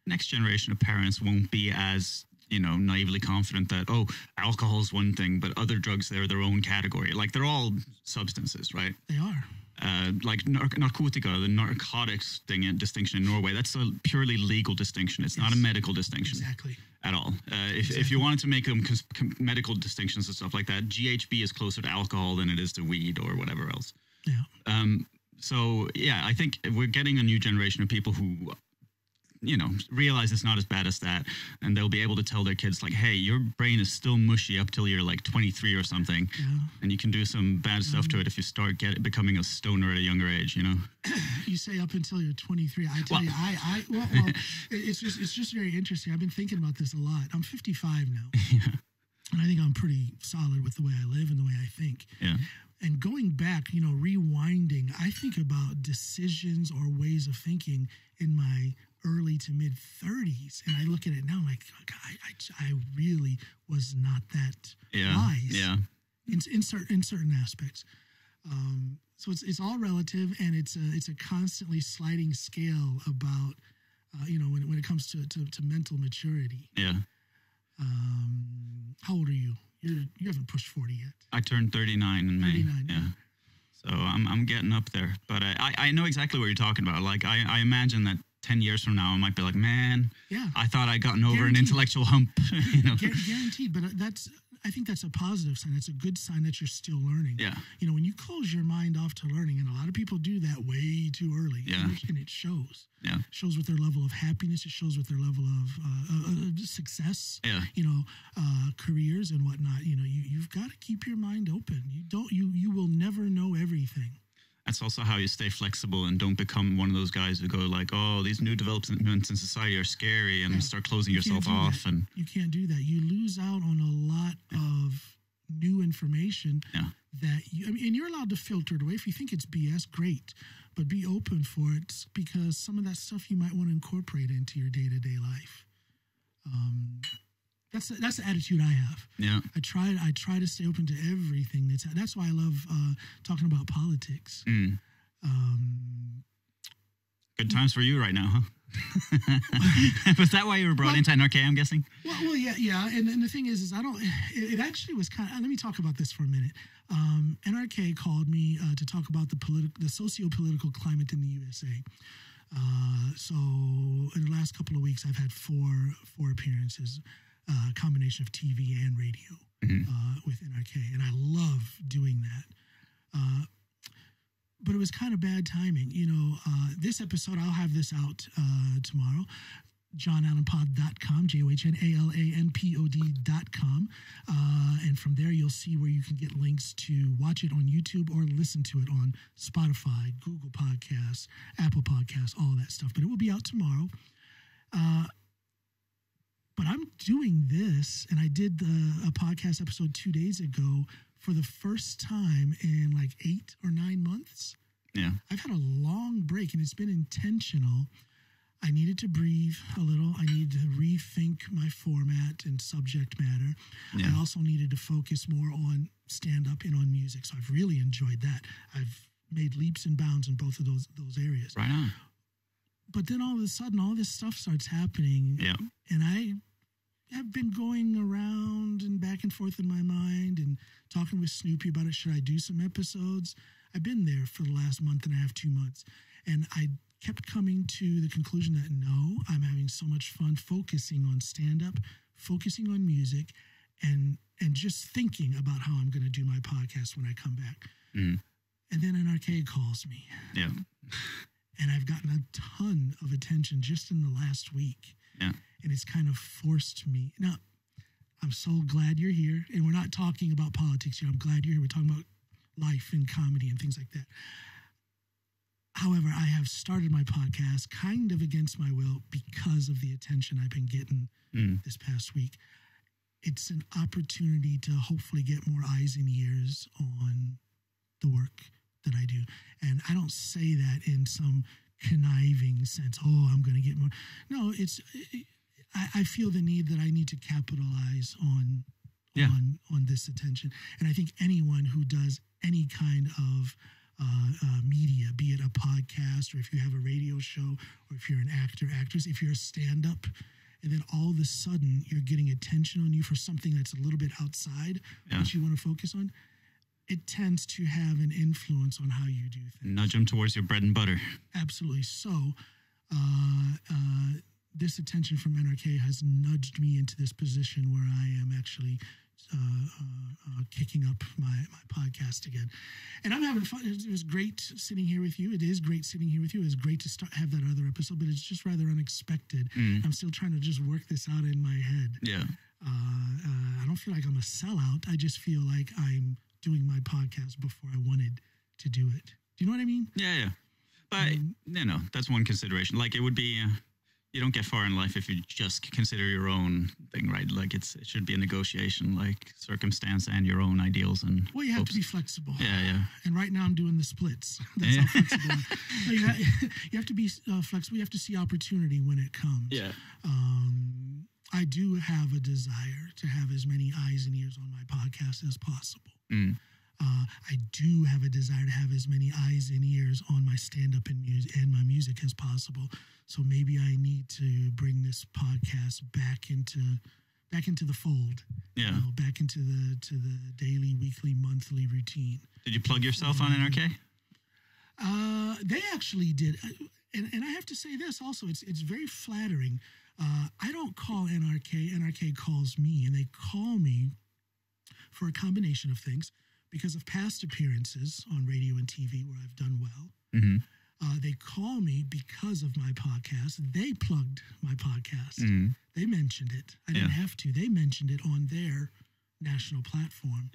Next generation of parents won't be as, naively confident that, alcohol is one thing, but other drugs, they're their own category. Like, they're all substances, right? They are. Like narcotica, the narcotics distinction in Norway, that's a purely legal distinction. It's not a medical distinction. Exactly. At all. If you wanted to make them medical distinctions and stuff like that, GHB is closer to alcohol than it is to weed or whatever else. Yeah. So, yeah, I think we're getting a new generation of people who, realize it's not as bad as that. And they'll be able to tell their kids, like, hey, your brain is still mushy up till you're like 23 or something. Yeah. And you can do some bad stuff to it if you start becoming a stoner at a younger age, You say up until you're 23. I tell you, it's just very interesting. I've been thinking about this a lot. I'm 55 now. Yeah. And I think I'm pretty solid with the way I live and the way I think. Yeah. And going back, rewinding, I think about decisions or ways of thinking in my early to mid 30s, and I look at it now like I really was not that wise. Yeah. In certain aspects. So it's all relative, and it's a constantly sliding scale about when it comes to mental maturity. Yeah. How old are you? You haven't pushed 40 yet. I turned 39 in May. 39, yeah. So I'm getting up there. But I know exactly what you're talking about. Like, I imagine that 10 years from now, I might be like, man, I thought I'd gotten over an intellectual hump. Guaranteed. But I think that's a positive sign. It's a good sign that you're still learning. Yeah. When you close your mind off to learning, and a lot of people do that way too early. Yeah. And it shows. Yeah. It shows with their level of happiness. It shows with their level of success. Yeah. Careers and whatnot. You've got to keep your mind open. You will never know everything. That's also how you stay flexible and don't become one of those guys who go like, oh, these new developments in society are scary, and start closing yourself off. And you can't do that. You lose out on a lot of new information that and you're allowed to filter it away. If you think it's BS, great, but be open for it, because some of that stuff you might want to incorporate into your day-to-day life. That's the attitude I have. Yeah. I try to stay open to everything. That's why I love talking about politics. Good times for you right now, huh? Was that why you were brought into NRK, I'm guessing? Well, yeah. And the thing is I don't. It actually was kind of. Let me talk about this for a minute. NRK called me to talk about the socio-political climate in the USA. So in the last couple of weeks, I've had four appearances. Combination of TV and radio with NRK, and I love doing that. But it was kind of bad timing. This episode, I'll have this out tomorrow. JohnAllenPod.com, JohnAllenPod.com. And from there, you'll see where you can get links to watch it on YouTube or listen to it on Spotify, Google Podcasts, Apple Podcasts, all that stuff. But it will be out tomorrow. But I'm doing this, and I did a podcast episode 2 days ago for the first time in like 8 or 9 months. Yeah. I've had a long break, and it's been intentional. I needed to breathe a little. I needed to rethink my format and subject matter. Yeah. I also needed to focus more on stand-up and on music, so I've really enjoyed that. I've made leaps and bounds in both of those areas. Right on. But then all of a sudden, all this stuff starts happening. Yeah. And I have been going around and back and forth in my mind and talking with Snoopy about it. Should I do some episodes? I've been there for the last month and a half, 2 months. And I kept coming to the conclusion that no, I'm having so much fun focusing on stand-up, focusing on music, and just thinking about how I'm going to do my podcast when I come back. Mm. And then NRK calls me. Yeah. And I've gotten a ton of attention just in the last week. Yeah. And it's kind of forced me. Now, I'm so glad you're here. And we're not talking about politics here. I'm glad you're here. We're talking about life and comedy and things like that. However, I have started my podcast kind of against my will because of the attention I've been getting this past week. It's an opportunity to hopefully get more eyes and ears on the work that I do. And I don't say that in some conniving sense. Oh, I'm going to get more. No, I feel the need that I need to capitalize on this attention. And I think anyone who does any kind of media, be it a podcast, or if you have a radio show, or if you're an actor, actress, if you're a stand-up, and then all of a sudden you're getting attention on you for something that's a little bit outside what you want to focus on, it tends to have an influence on how you do things. Nudge them towards your bread and butter. Absolutely. So this attention from NRK has nudged me into this position where I am actually kicking up my podcast again. And I'm having fun. It was great sitting here with you. It is great sitting here with you. It was great to have that other episode, but it's just rather unexpected. I'm still trying to just work this out in my head. Yeah. I don't feel like I'm a sellout. I just feel like I'm doing my podcast before I wanted to do it. Do you know what I mean? Yeah. But, that's one consideration. Like, it would be... you don't get far in life if you just consider your own thing, right? Like it should be a negotiation, like circumstance and your own ideals and. Well, you have to be flexible. Yeah. And right now I'm doing the splits. That's how flexible. So you have to be flexible. You have to see opportunity when it comes. Yeah. I do have a desire to have as many eyes and ears on my podcast as possible. I do have a desire to have as many eyes and ears on my stand-up and my music as possible. So maybe I need to bring this podcast back into the fold. Yeah. Back into the daily, weekly, monthly routine. Did you plug yourself on NRK? They actually did, and I have to say this also. It's very flattering. I don't call NRK. NRK calls me, and they call me for a combination of things. Because of past appearances on radio and TV where I've done well. They call me because of my podcast. They plugged my podcast. They mentioned it. I didn't have to. They mentioned it on their national platform.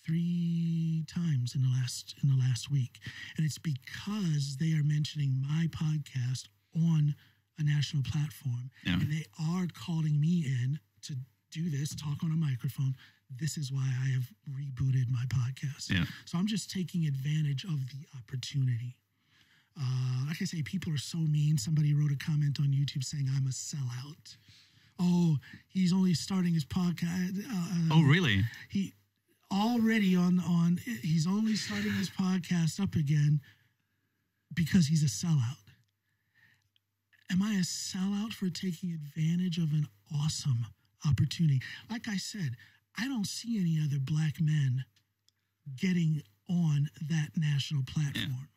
3 times in the last week. And it's because they are mentioning my podcast on a national platform. And they are calling me in to do this, talk on a microphone. This is why I have rebooted my podcast. So I'm just taking advantage of the opportunity. Like I say, people are so mean. Somebody wrote a comment on YouTube saying I'm a sellout. Oh, he's only starting his podcast. Oh, really? He already he's only starting his podcast up again because he's a sellout. Am I a sellout for taking advantage of an awesome opportunity? Like I said, I don't see any other black men getting on that national platform.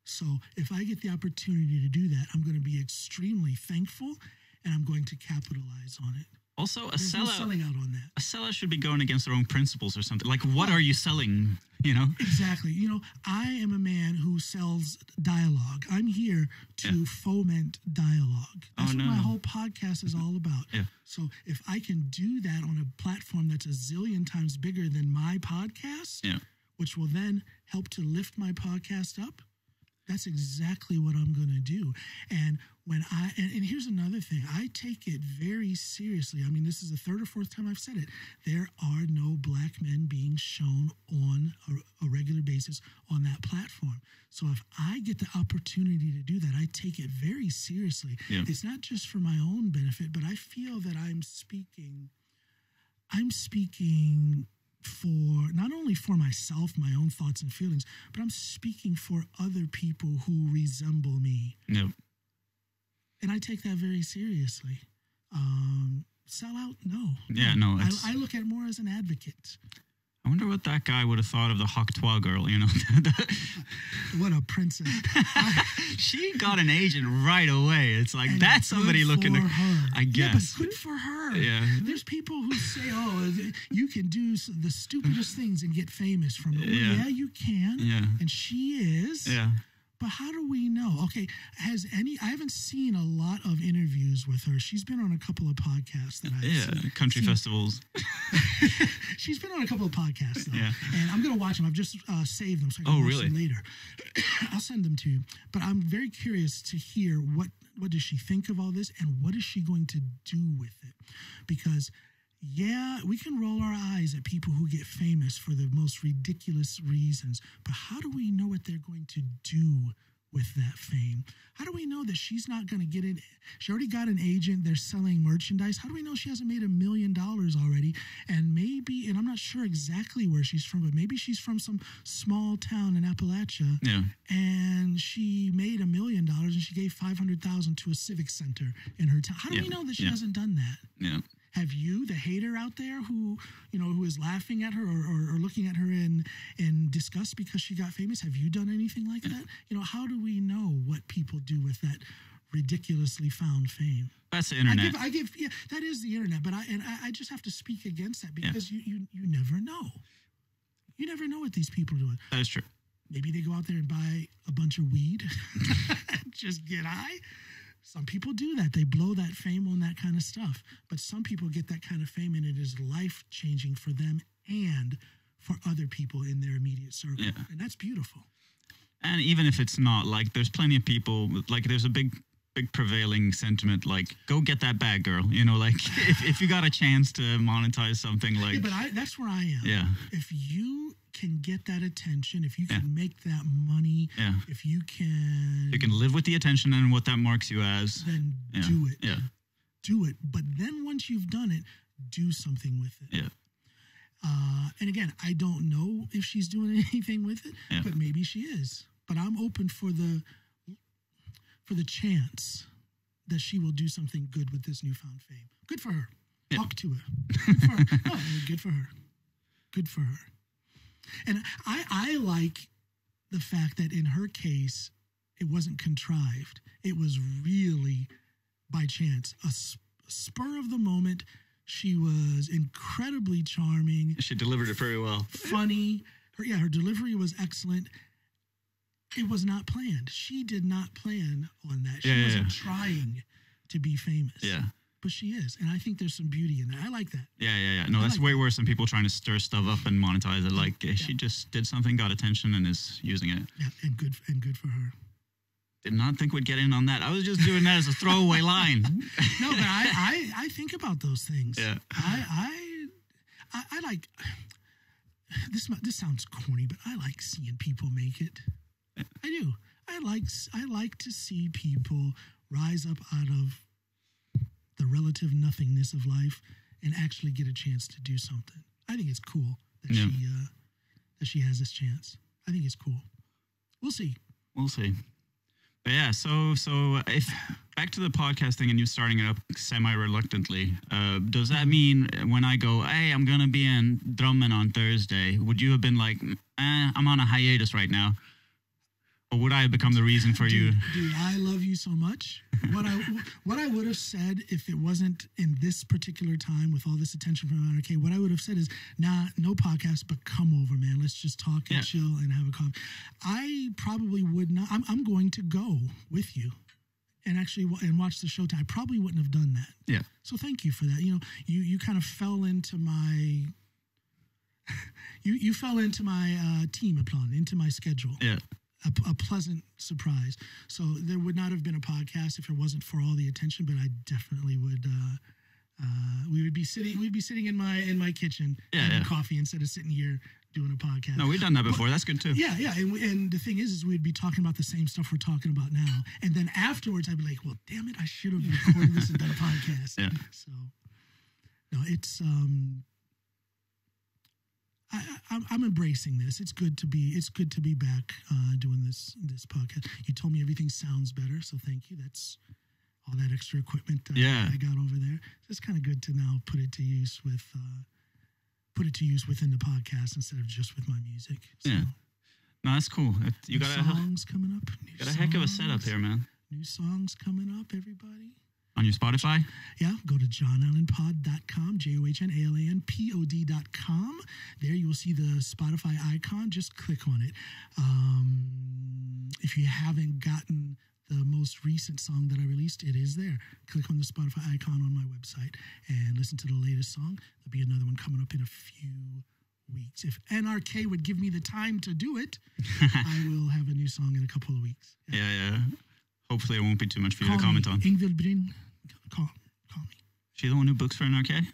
So if I get the opportunity to do that, I'm going to be extremely thankful, and I'm going to capitalize on it. Also, There's no selling out on that. A sellout should be going against their own principles or something. Like, what are you selling, Exactly. I am a man who sells dialogue. I'm here to foment dialogue. That's what my whole podcast is all about. So if I can do that on a platform that's a zillion times bigger than my podcast, which will then help to lift my podcast up, that's exactly what I'm going to do. And and here's another thing. I take it very seriously. I mean, this is the 3rd or 4th time I've said it. There are no black men being shown on a regular basis on that platform. So if I get the opportunity to do that, I take it very seriously. It's not just for my own benefit, but I feel that I'm speaking for not only for myself, my own thoughts and feelings, but I'm speaking for other people who resemble me. And I take that very seriously. Sell out? No. No. I look at it more as an advocate. I wonder what that guy would have thought of the Hawk-Twa girl, What a princess. She got an agent right away. It's like, that's somebody looking to her. I guess. But good for her. There's people who say, you can do the stupidest things and get famous from it. Well, you can. And she is. But how do we know? Okay, I haven't seen a lot of interviews with her. She's been on a couple of podcasts that I've seen. Country festivals. She's been on a couple of podcasts, though. And I'm going to watch them. I've just saved them so I can watch them later. I'll send them to you. But I'm very curious to hear what does she think of all this and what is she going to do with it? Because we can roll our eyes at people who get famous for the most ridiculous reasons, but how do we know what they're going to do with that fame? How do we know that she's not going to get it? She already got an agent. They're selling merchandise. How do we know she hasn't made $1 million already? And maybe, and I'm not sure exactly where she's from, but maybe she's from some small town in Appalachia. Yeah. And she made $1 million and she gave $500,000 to a civic center in her town. How do we know that she hasn't done that? Yeah. Have you, the hater out there who is laughing at her or looking at her in disgust because she got famous, have you done anything like that? How do we know what people do with that ridiculously found fame? That's the internet. Yeah, that is the internet. But I just have to speak against that because you never know. You never know what these people are doing. That is true. Maybe they go out there and buy a bunch of weed and just get high. Some people do that. They blow that fame on that kind of stuff. But some people get that kind of fame, and it is life-changing for them and for other people in their immediate circle. Yeah. And that's beautiful. And even if it's not, like, there's plenty of people, like, there's a big prevailing sentiment, like, go get that bag, girl. Like, if you got a chance to monetize something, like... Yeah, but that's where I am. Yeah. If you can get that attention, if you can make that money, if you can... You can live with the attention and what that marks you as. Then do it. Yeah. Do it. But then once you've done it, do something with it. Yeah. And again, I don't know if she's doing anything with it, but maybe she is. But I'm open for the chance that she will do something good with this newfound fame. Good for her. Yeah. Talk to her. Good for her. No, good for her. Good for her. And I like the fact that in her case, it wasn't contrived. It was really by chance. A spur of the moment. She was incredibly charming. She delivered it very well. Funny. Her delivery was excellent. It was not planned. She did not plan on that. She wasn't trying to be famous. Yeah. But she is. And I think there's some beauty in that. I like that. Yeah. No, that's way worse than people trying to stir stuff up and monetize it. Like, she just did something, got attention, and is using it. Yeah, and good for her. Did not think we'd get in on that. I was just doing that as a throwaway line. No, but I think about those things. Yeah. I like, this sounds corny, but I like seeing people make it. I do. I like to see people rise up out of the relative nothingness of life and actually get a chance to do something. I think it's cool that she has this chance. I think it's cool. We'll see. But yeah, so if back to the podcast thing and you starting it up semi-reluctantly, does that mean when I go, hey, I'm going to be in Drammen on Thursday, would you have been like, I'm on a hiatus right now? Or would I have become the reason for you? Dude, I love you so much. What I would have said if it wasn't in this particular time with all this attention from NRK, what I would have said is, nah, no podcast, but come over, man. Let's just talk and chill and have a coffee. I probably would not. I'm going to go with you and actually watch the show. I probably wouldn't have done that. Yeah. So thank you for that. You kind of fell into my... you fell into my timeplan, into my schedule. Yeah. A pleasant surprise. So there would not have been a podcast if it wasn't for all the attention, but I definitely would. We'd be sitting in my kitchen having coffee instead of sitting here doing a podcast. No, we've done that before. That's good too. Yeah. And the thing is we'd be talking about the same stuff we're talking about now, and then afterwards I'd be like, well, damn it, I should have recorded this and done a podcast. Yeah. So no, it's I'm embracing this. It's good to be back doing this podcast. You told me everything sounds better, so thank you. That's all that extra equipment I got over there. It's kind of good to now put it to use within the podcast instead of just with my music. So, yeah, no, that's cool. You got songs coming up. Got a heck of a setup here, man. New songs coming up, everybody. On your Spotify? Yeah, go to johnallenpod.com, JOHNALANPOD.com. There you will see the Spotify icon. Just click on it. If you haven't gotten the most recent song that I released, it is there. Click on the Spotify icon on my website and listen to the latest song. There'll be another one coming up in a few weeks. If NRK would give me the time to do it, I will have a new song in a couple of weeks. Yeah. Hopefully it won't be too much for you to comment on. Ingvild Bryn, call me. She the one who books for NRK?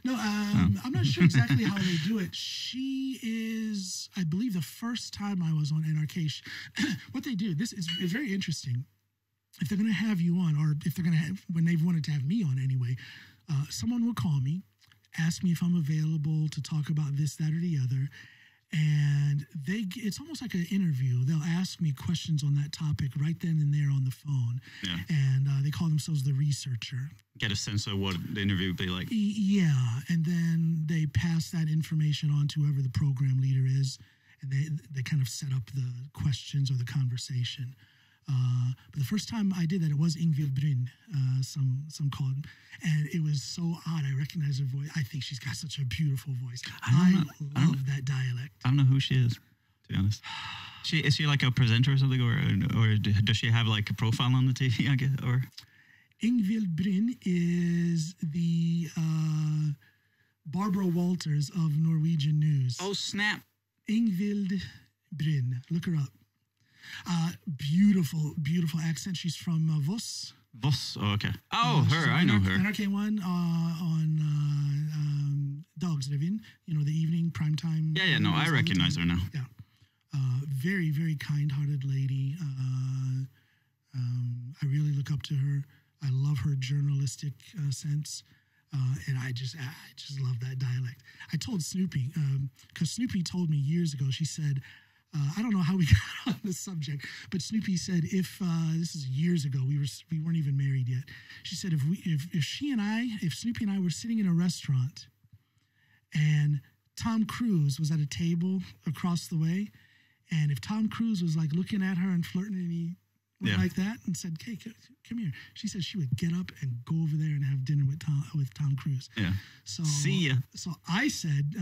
No, I'm not sure exactly how they do it. She is, I believe the first time I was on NRK, what they do, this is very interesting. If they're going to have you on, or if they're going to have, when they've wanted to have me on anyway, someone will call me, ask me if I'm available to talk about this, that, or the other. And it's almost like an interview. They'll ask me questions on that topic right then and there on the phone. Yeah. And they call themselves the researcher. Get a sense of what the interview would be like. Yeah. And then they pass that information on to whoever the program leader is. And they kind of set up the questions or the conversation. But the first time I did that, it was Ingvild Bryn, some called, and it was so odd. I recognized her voice. I think she's got such a beautiful voice. I love that dialect. I don't know who she is, to be honest. Is she like a presenter or something, or does she have like a profile on the TV, I guess? Or Ingvild Bryn is the Barbara Walters of Norwegian news. Oh, snap. Ingvild Bryn. Look her up. Beautiful, beautiful accent. She's from Voss. Voss, oh, okay. Oh, her, I know her. NRK1 on Dagsrevyen, the evening primetime. Yeah, no, I recognize her now. Yeah. Very, very kind-hearted lady. I really look up to her. I love her journalistic sense. And I just love that dialect. I told Snoopy, because Snoopy told me years ago, she said, I don't know how we got on this subject, but Snoopy said if this is years ago, we weren't even married yet. She said if Snoopy and I were sitting in a restaurant, and Tom Cruise was at a table across the way, and if Tom Cruise was like looking at her and flirting, and he went like that and said, "Hey, come here," she said she would get up and go over there and have dinner with Tom Cruise. Yeah. So see ya. So I said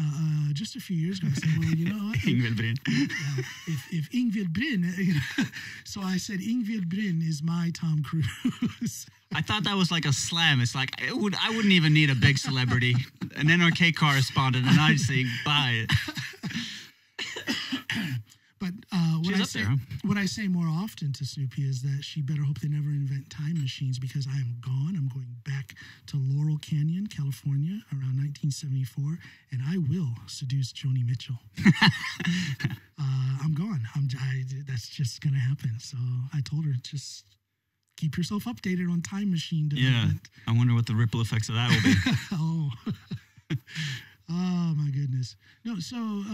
just a few years ago, I said, well, you know what? Ingvild Bryn. If Ingvild Bryn, so I said Ingvild Bryn is my Tom Cruise. I thought that was like a slam. It's like I wouldn't even need a big celebrity, an NRK correspondent, and I'd say bye. But what I say more often to Snoopy is that she better hope they never invent time machines, because I am gone. I'm going back to Laurel Canyon, California, around 1974, and I will seduce Joni Mitchell. I'm gone. That's just going to happen. So I told her, just keep yourself updated on time machine development. Yeah, I wonder what the ripple effects of that will be. Oh my goodness. No, so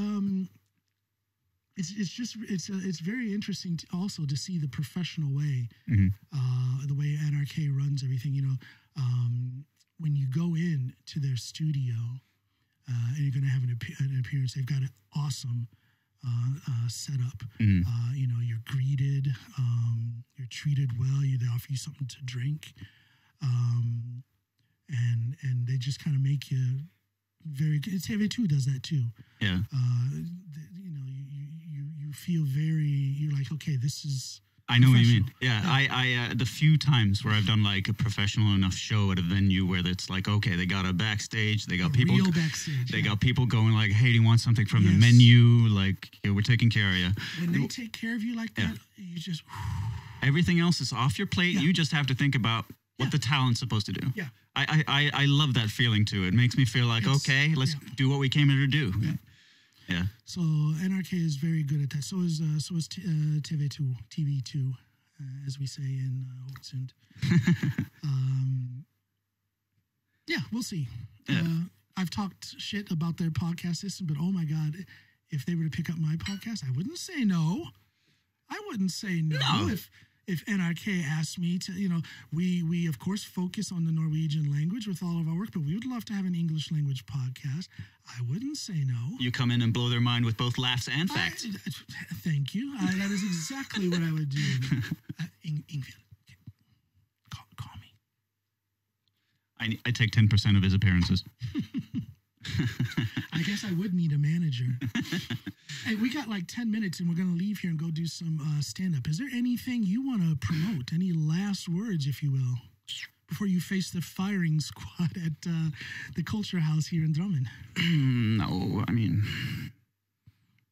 it's very interesting also to see the professional way, the way NRK runs everything. When you go in to their studio and you're going to have an appearance, they've got an awesome setup. You're greeted, you're treated well. They offer you something to drink, and they just kind of make you very good. TV2 does that too. Yeah. You feel you're like, okay, this is. I know what you mean. Yeah, I the few times where I've done like a professional enough show at a venue where it's like, okay, they got a backstage, they got people, real backstage, they got people going like, hey, do you want something from the menu? Like, yeah, we're taking care of you. When they take care of you like that, you just. Everything else is off your plate. You just have to think about what the talent's supposed to do. Yeah. I love that feeling too. It makes me feel like, okay, let's do what we came here to do. Yeah. So NRK is very good at that. So is TV2, as we say in Hogsund. We'll see. Yeah. I've talked shit about their podcast system, but oh my God, if they were to pick up my podcast, I wouldn't say no. I wouldn't say no. If NRK asked me to, we of course focus on the Norwegian language with all of our work, but we would love to have an English language podcast. I wouldn't say no. You come in and blow their mind with both laughs and facts. Thank you. That is exactly what I would do. Ingvild, call me. I take 10% of his appearances. I guess I would need a manager. Hey, we got like 10 minutes and we're going to leave here and go do some stand-up. Is there anything you want to promote? Any last words, if you will, before you face the firing squad at the Culture House here in Drummond? No, I mean,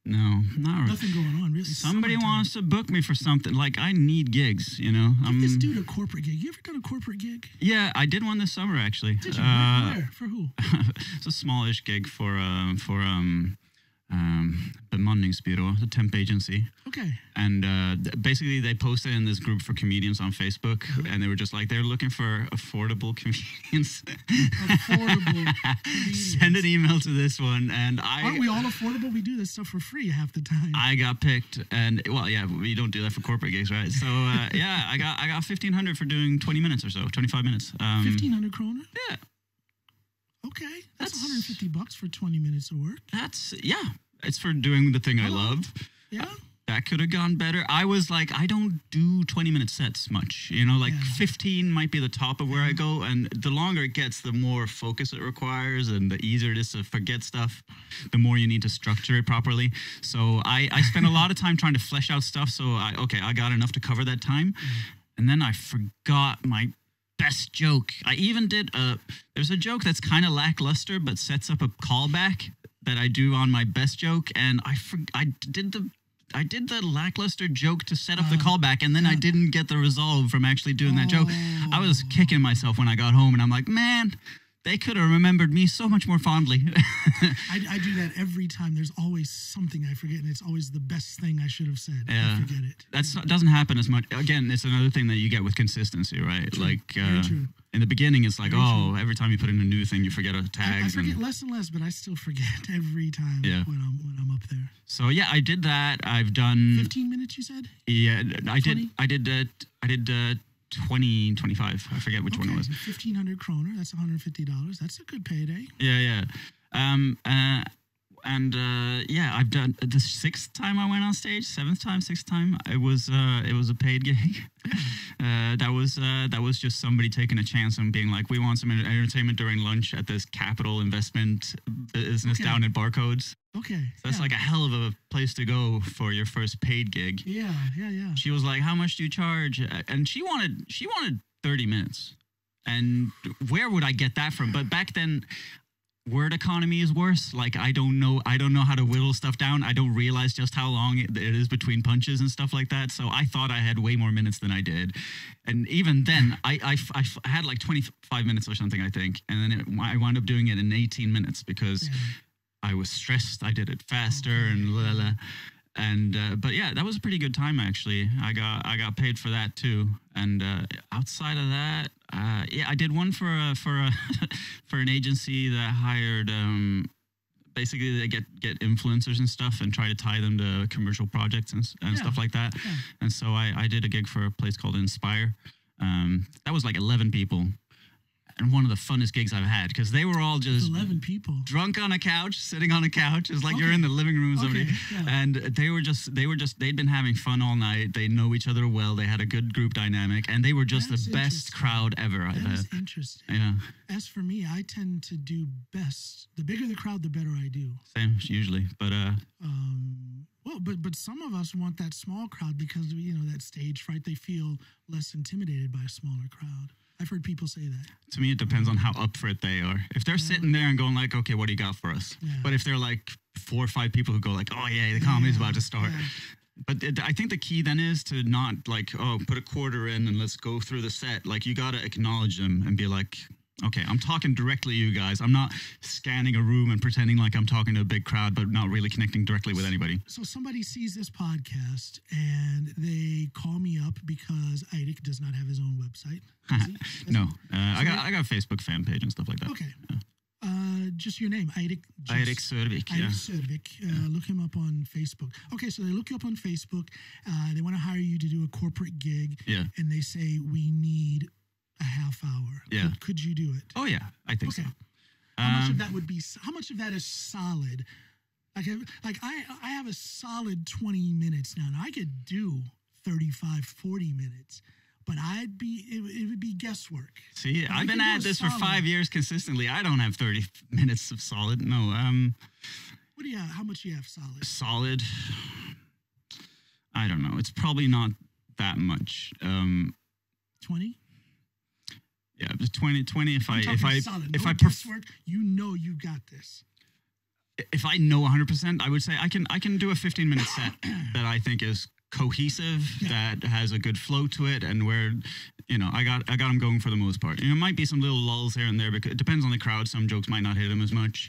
no, not really. Nothing going on, really. Somebody wants to book me for something. Like, I need gigs, Give this dude a corporate gig. You ever done a corporate gig? Yeah, I did one this summer, actually. Did you? Where? For who? It's a smallish gig for bemanningsbyrå, the temp agency. Okay. And basically they posted in this group for comedians on Facebook, and they were just like, they're looking for affordable comedians. Affordable comedians. Send an email to this one, and aren't we all affordable? We do this stuff for free half the time. I got picked, and well, yeah, we don't do that for corporate gigs, right? So yeah, I got 1,500 for doing 20 minutes or so, 25 minutes. 1,500 kroner? Yeah. Okay, that's $150 for 20 minutes of work. It's for doing the thing I love. Yeah. That could have gone better. I was like, I don't do 20-minute sets much. 15 might be the top of where I go. And the longer it gets, the more focus it requires and the easier it is to forget stuff, the more you need to structure it properly. So I spent a lot of time trying to flesh out stuff. So I got enough to cover that time. And then I forgot my best joke. I even did there's a joke that's kind of lackluster, but sets up a callback that I do on my best joke, and I did the lackluster joke to set up the callback, and then I didn't get the resolve from actually doing that joke. I was kicking myself when I got home, and I'm like, man, they could have remembered me so much more fondly. I do that every time. There's always something I forget, and it's always the best thing I should have said. Yeah, I forget it. That doesn't happen as much. Again, it's another thing that you get with consistency, right? True. Like Very true. In the beginning, it's like, Very true. every time you put in a new thing, you forget a tag. I forget less and less, but I still forget every time when I'm up there. So yeah, I did that. I've done 15 minutes. You said? Yeah, I 20? did 20, 25. I forget which one it was. 1,500 kroner. That's $150. That's a good payday. Yeah. I've done the 6th time I went on stage, 7th time, 6th time. It was a paid gig. That was just somebody taking a chance on being like, we want some entertainment during lunch at this capital investment business down at Barcodes. Okay. So that's like a hell of a place to go for your first paid gig. Yeah. She was like, how much do you charge? And she wanted 30 minutes. And where would I get that from? But back then, word economy is worse. Like, I don't know how to whittle stuff down. I don't realize just how long it is between punches and stuff like that. So I thought I had way more minutes than I did. And even then, I had like 25 minutes or something, I think. And then I wound up doing it in 18 minutes because I was stressed. I did it faster and la la. And but yeah, that was a pretty good time actually. I got paid for that too. And outside of that, I did one for an agency that hired. Basically, they get influencers and stuff and try to tie them to commercial projects and stuff like that. Yeah. And so I did a gig for a place called Inspire. That was like 11 people. And one of the funnest gigs I've had because they were all just 11 people drunk on a couch, sitting on a couch. It's like you're in the living room or something. Yeah. And they'd been having fun all night. They know each other well. They had a good group dynamic, and they were just the best crowd ever I've had. That's interesting. Yeah. As for me, I tend to do best. The bigger the crowd, the better I do. Same usually, but well, but some of us want that small crowd because that stage fright. They feel less intimidated by a smaller crowd. I've heard people say that. To me, it depends on how up for it they are. If they're sitting there and going like, okay, what do you got for us? Yeah. But if they're like 4 or 5 people who go like, oh yeah, the comedy's about to start. Yeah. But I think the key then is to not like, put a quarter in and let's go through the set. Like you got to acknowledge them and be like, okay, I'm talking directly to you guys. I'm not scanning a room and pretending like I'm talking to a big crowd, but not really connecting directly with anybody. So somebody sees this podcast and they call me up because Eirik does not have his own website. No, I got a Facebook fan page and stuff like that. Okay. Yeah. Just your name, Eirik. Eirik Sørvik. Eirik Sørvik. Look him up on Facebook. Okay, so they look you up on Facebook. They want to hire you to do a corporate gig. Yeah. And they say, we need a half hour. Yeah. Could you do it? Oh, yeah. I think so. How much of that would be, how much of that is solid? Like I have a solid 20 minutes now. Now I could do 35, 40 minutes. But it would be guesswork. See, I've been at this for 5 years consistently. I don't have 30 minutes of solid. No. What do you have? How much do you have solid? Solid. I don't know. It's probably not that much. 20? Yeah, 20 if I guesswork, you got this. If I know 100%, I would say I can do a 15-minute set that I think is cohesive, that has a good flow to it, and where I got them going for the most part. It might be some little lulls here and there because it depends on the crowd. Some jokes might not hit them as much,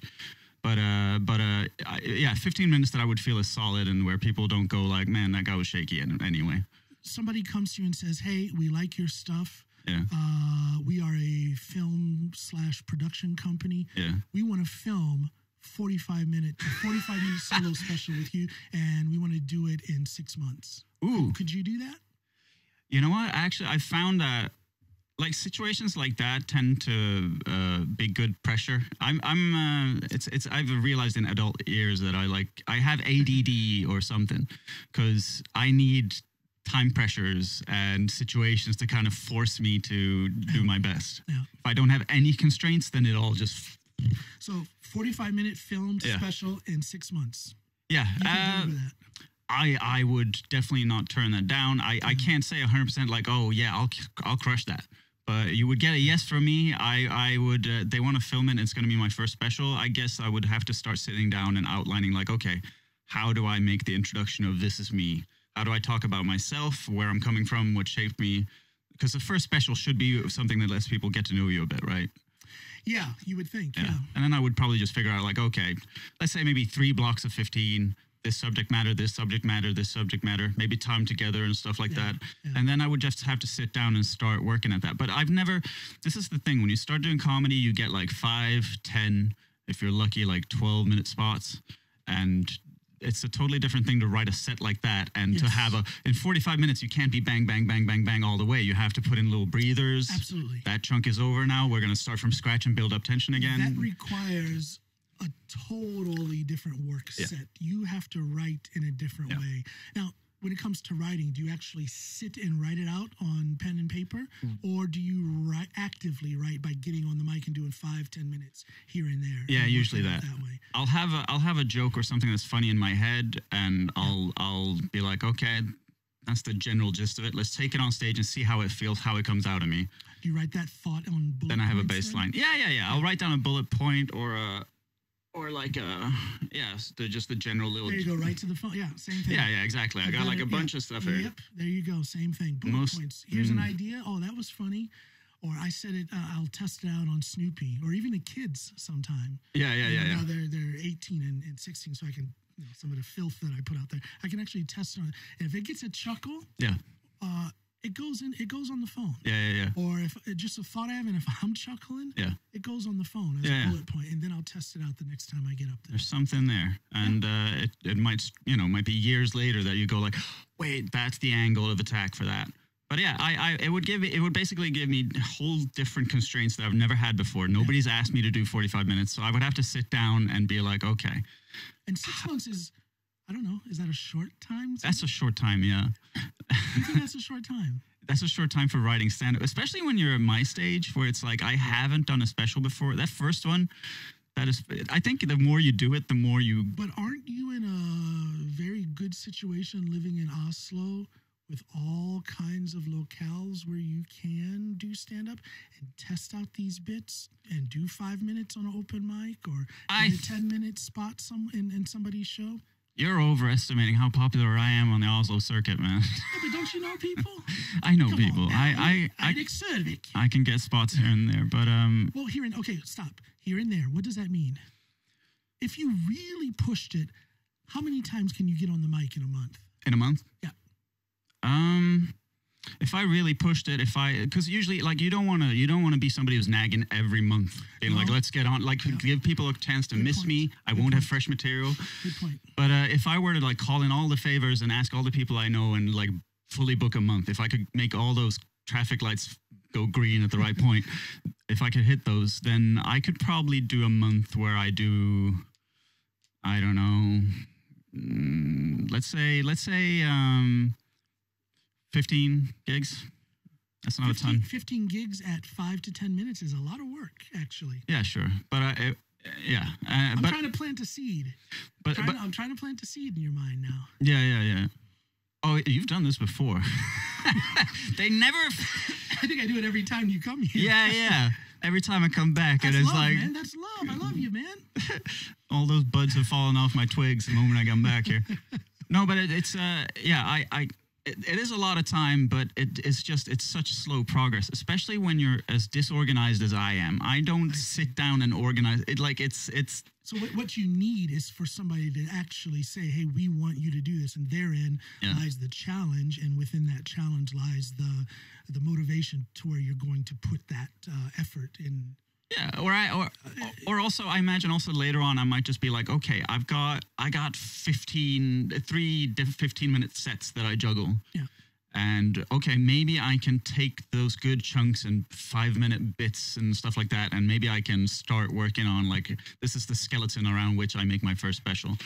Yeah, 15 minutes that I would feel is solid, and where people don't go like, man, that guy was shaky anyway. Somebody comes to you and says, hey, we like your stuff. Yeah. We are a film/production company. Yeah. We want to film 45-minute solo special with you, and we want to do it in 6 months. Ooh. Could you do that? You know what? Actually, I found that like situations like that tend to be good pressure. I've realized in adult years that I have ADD or something, because I need time pressures and situations to kind of force me to do my best. Yeah. If I don't have any constraints, then it all just... So 45-minute filmed special in 6 months. Yeah. You can do that. I would definitely not turn that down. I can't say 100% like, oh yeah, I'll crush that. But you would get a yes from me. I would, they want to film it. It's going to be my first special. I guess I would have to start sitting down and outlining like, okay, how do I make the introduction of this is me? How do I talk about myself, where I'm coming from, what shaped me? Because the first special should be something that lets people get to know you a bit, right? Yeah, you would think, yeah. And then I would probably just figure out like, okay, let's say maybe 3 blocks of 15, this subject matter, this subject matter, this subject matter, maybe time together and stuff like that. Yeah. And then I would just have to sit down and start working at that. But this is the thing, when you start doing comedy, you get like 5, 10, if you're lucky, like 12-minute spots. And it's a totally different thing to write a set like that and to have in 45 minutes, you can't be bang, bang, bang, bang, bang all the way. You have to put in little breathers. Absolutely. That chunk is over now. We're going to start from scratch and build up tension again. That requires a totally different work set. You have to write in a different way. Now, when it comes to writing, do you actually sit and write it out on pen and paper, or do you actively write by getting on the mic and doing 5-10 minutes here and there? Yeah, usually that way. I'll have a joke or something that's funny in my head, and I'll be like, okay, that's the general gist of it. Let's take it on stage and see how it feels, how it comes out of me. Do you write that thought on bullet points? Then I have a baseline. Yeah. I'll write down a bullet point or like just the general little... There you go, right to the phone. Yeah, same thing. Yeah, exactly. I got like a bunch of stuff here. Yep, there you go, same thing. Bullet points. Here's an idea. Oh, that was funny. Or I said it, I'll test it out on Snoopy, or even the kids sometime. Yeah. Now they're 18 and 16, so I can, some of the filth that I put out there, I can actually test it on. And if it gets a chuckle, it goes on the phone. Yeah. Or if just a thought I have, and if I'm chuckling, it goes on the phone as a bullet point, and then I'll test it out the next time I get up there. There's something there, and it might might be years later that you go like, wait, that's the angle of attack for that. But yeah, it would basically give me whole different constraints that I've never had before. Nobody's asked me to do 45 minutes, so I would have to sit down and be like, okay. And 6 months is, I don't know, is that a short time? That's a short time, yeah. You think that's a short time? That's a short time for writing stand-up, especially when you're at my stage where it's like, I haven't done a special before. That first one, I think the more you do it, the more you... But aren't you in a very good situation living in Oslo with all kinds of locales where you can do stand-up and test out these bits and do 5 minutes on an open mic or a 10-minute spot in somebody's show? You're overestimating how popular I am on the Oslo circuit, man. Yeah, but don't you know people? I know people. Eirik Sørvik. I can get spots here and there, but Well, okay, stop. Here and there. What does that mean? If you really pushed it, how many times can you get on the mic in a month? In a month? Yeah. If I really pushed it, because usually, like, you don't want to be somebody who's nagging every month, being like, let's get on, like, give people a chance to miss me. I won't have fresh material. Good point. But if I were to like call in all the favors and ask all the people I know and like fully book a month, if I could make all those traffic lights go green at the right point, if I could hit those, then I could probably do a month where I do, I don't know, let's say 15 gigs. That's not a ton. 15 gigs at 5 to 10 minutes is a lot of work, actually. Yeah, sure. But I'm trying to plant a seed. I'm trying to plant a seed in your mind now. Yeah. Oh, you've done this before. They never... I think I do it every time you come here. Yeah. Every time I come back, that's and it's love, like... man. That's love. I love you, man. All those buds have fallen off my twigs the moment I come back here. No, but it's it is a lot of time, but it's such slow progress, especially when you're as disorganized as I am. I don't sit down and organize it. Like it's. So what you need is for somebody to actually say, hey, we want you to do this. And therein lies the challenge. And within that challenge lies the motivation to where you're going to put that effort in. Yeah, or also I imagine also later on I might just be like, okay, I got 3 15-minute sets that I juggle. Yeah. And okay, maybe I can take those good chunks and 5-minute bits and stuff like that, and maybe I can start working on like this is the skeleton around which I make my first special.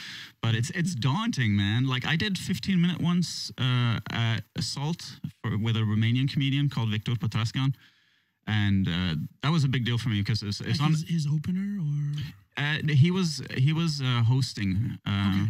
But it's daunting, man. Like I did 15-minute once at Assault with a Romanian comedian called Victor Patrascan. And that was a big deal for me because it's like on his opener, or he was hosting.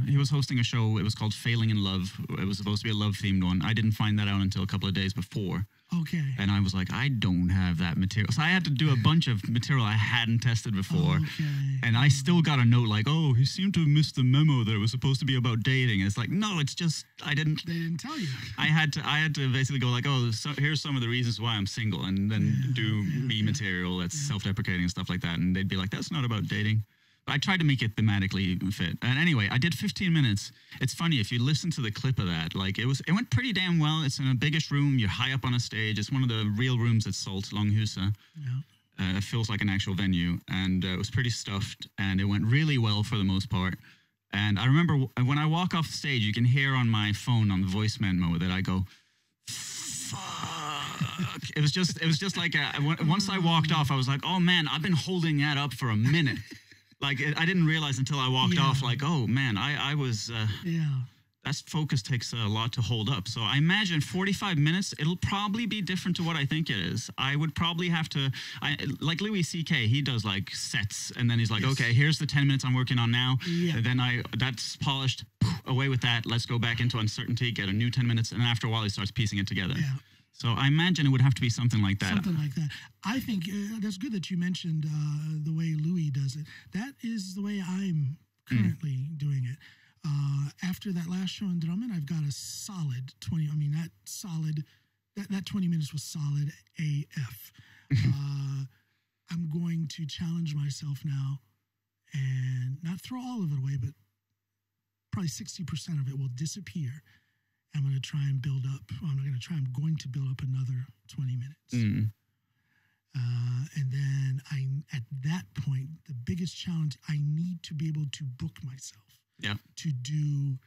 He was hosting a show. It was called Failing in Love. It was supposed to be a love themed one. I didn't find that out until a couple of days before. Okay. And I was like, I don't have that material, so I had to do a bunch of material I hadn't tested before. Okay. And I still got a note like, oh, he seemed to have missed the memo that it was supposed to be about dating. And it's like, no, it's just They didn't tell you. I had to basically go like, oh, so here's some of the reasons why I'm single, and then do me material that's self-deprecating and stuff like that. And they'd be like, that's not about dating. But I tried to make it thematically fit. And anyway, I did 15 minutes. It's funny, if you listen to the clip of that, like it went pretty damn well. It's in a biggish room. You're high up on a stage. It's one of the real rooms at Salt, Longhuset. Yeah. It feels like an actual venue. And it was pretty stuffed. And it went really well for the most part. And I remember when I walk off stage, you can hear on my phone on the voice memo that I go, fuck. It was just like, once I walked off, I was like, oh man, I've been holding that up for a minute. Like, I didn't realize until I walked off, like, oh, man, I was, that focus takes a lot to hold up. So I imagine 45 minutes, it'll probably be different to what I think it is. I would probably have to, like Louis C.K., he does, like, sets, and then he's like, okay, here's the 10 minutes I'm working on now. Yeah. And then that's polished, away with that, let's go back into uncertainty, get a new 10 minutes, and after a while he starts piecing it together. Yeah. So I imagine it would have to be something like that. Something like that. I think that's good that you mentioned the way Louis does it. That is the way I'm currently doing it. After that last show in Drummond, I've got a solid 20. I mean, that 20 minutes was solid AF. I'm going to challenge myself now and not throw all of it away, but probably 60% of it will disappear. I'm going to try and build up. I'm not going to try. I'm going to build up another 20 minutes. And then at that point, the biggest challenge, I need to be able to book myself to do